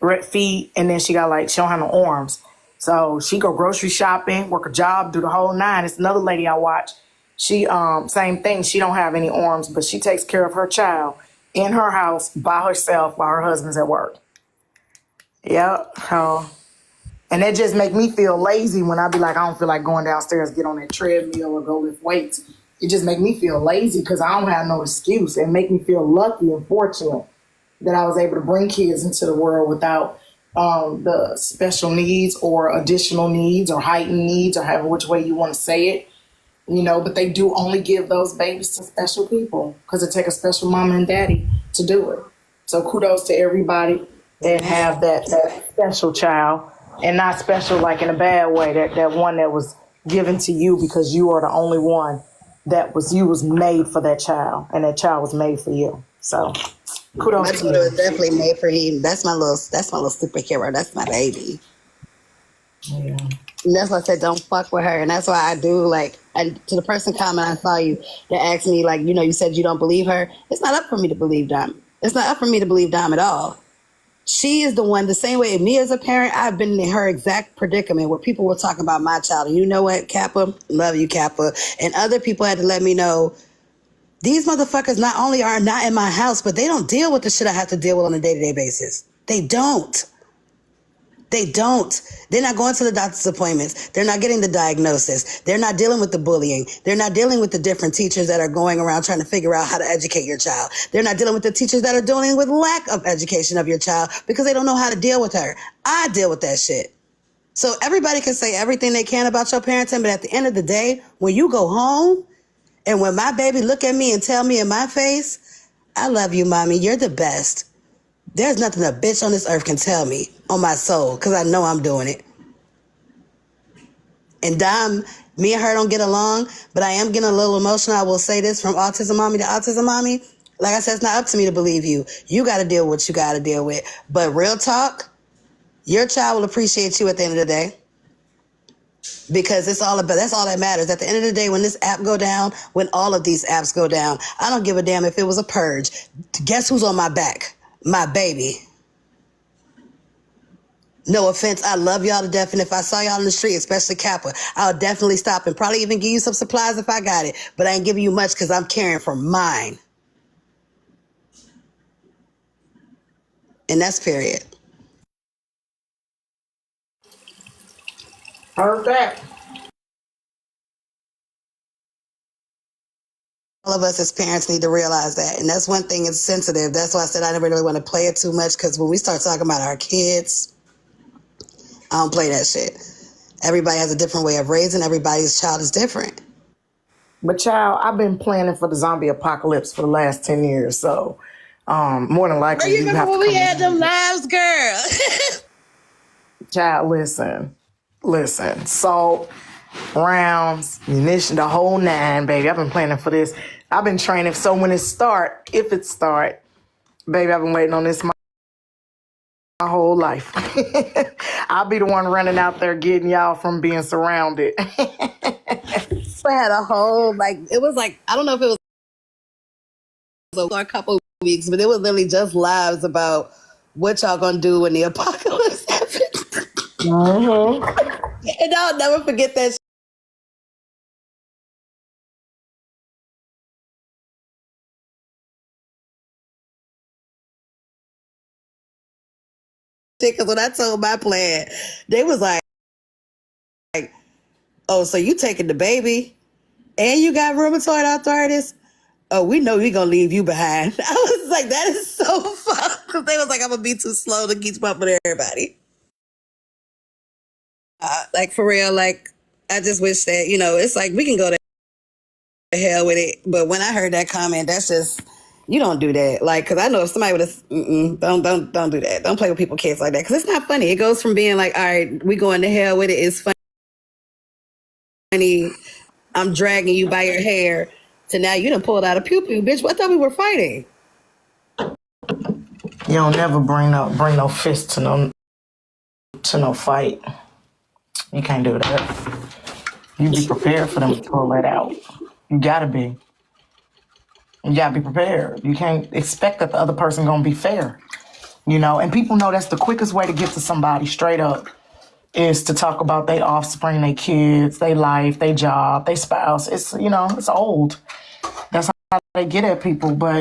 red feet, and then she don't have no arms. So she go grocery shopping, work a job, do the whole nine. It's another lady I watch. She same thing. She don't have any arms, but she takes care of her child in her house by herself while her husband's at work. Yep. And that just make me feel lazy when I be like, I don't feel like going downstairs, get on that treadmill or go lift weights. It just make me feel lazy because I don't have no excuse. It make me feel lucky and fortunate that I was able to bring kids into the world without the special needs or additional needs or heightened needs or however which way you want to say it. But they do only give those babies to special people because it take a special mama and daddy to do it. So kudos to everybody that have that special child, and not special like in a bad way, that one that was given to you because you are the only one you was made for that child, and that child was made for you. So kudos My to daughter you. was definitely made for him. That's my little superhero. That's my baby. Yeah. And that's why I said don't fuck with her. And that's why I do and to the person comment I saw you that asked me you said you don't believe her. It's not up for me to believe Dom. It's not up for me to believe Dom at all. She is the one, the same way me as a parent, I've been in her exact predicament where people were talking about my child. And you know what, Kappa? Love you, Kappa. And other people had to let me know these motherfuckers not only are not in my house, but they don't deal with the shit I have to deal with on a day-to-day basis. They don't. They don't. They're not going to the doctor's appointments. They're not getting the diagnosis. They're not dealing with the bullying. They're not dealing with the different teachers that are going around trying to figure out how to educate your child. They're not dealing with the teachers that are dealing with lack of education of your child because they don't know how to deal with her. I deal with that shit. So everybody can say everything they can about your parenting, but at the end of the day, when you go home and when my baby look at me and tell me in my face, I love you, mommy, you're the best. There's nothing a bitch on this earth can tell me on my soul because I know I'm doing it. And Dom, me and her don't get along, but I am getting a little emotional. I will say this, from autism mommy to autism mommy. Like I said, it's not up to me to believe you. You got to deal with what you got to deal with. But real talk, your child will appreciate you at the end of the day. Because that's all that matters. At the end of the day, when this app go down, when all of these apps go down, I don't give a damn if it was a purge. Guess who's on my back? My baby. No offense, I love y'all to death, and if I saw y'all in the street, especially Kappa, I'll definitely stop and probably even give you some supplies if I got it. But I ain't giving you much because I'm caring for mine. And that's period. Heard that. All of us as parents need to realize that. And that's one thing, it's sensitive. That's why I said I never really want to play it too much, because when we start talking about our kids, I don't play that shit. Everybody has a different way of raising. Everybody's child is different. But child, I've been planning for the zombie apocalypse for the last 10 years. So more than likely, you remember when we had them lives, girl? Child, listen. Salt, rounds, munition, the whole nine, baby. I've been planning for this. I've been training. So when it start, if it start, baby, I've been waiting on this my whole life. I'll be the one running out there getting y'all from being surrounded. I had a whole, it was I don't know if it was a couple weeks, but it was literally just lives about what y'all gonna do when the apocalypse happens. Mm-hmm. And I'll never forget that. Because when I told my plan, they was like, oh, so you taking the baby and you got rheumatoid arthritis? Oh, we know we gonna leave you behind. I was like, that is so fucked. Because they was like, I'm gonna be too slow to keep up with everybody. For real, I just wish that, it's we can go to hell with it. But when I heard that comment, that's just, you don't do that. Because I know if somebody would have, don't do that. Don't play with people's kids like that. Because it's not funny. It goes from being all right, we going to hell with it. It's funny. I'm dragging you by your hair to now you done pulled out a pew-pew, bitch. I thought we were fighting. You don't never bring no fist to no fight. You can't do that. You be prepared for them to pull that out. You gotta be. You gotta be prepared. You can't expect that the other person gonna be fair. You know, and people know that's the quickest way to get to somebody straight up is to talk about their offspring, their kids, their life, their job, their spouse. It's, you know, it's old. That's how they get at people. But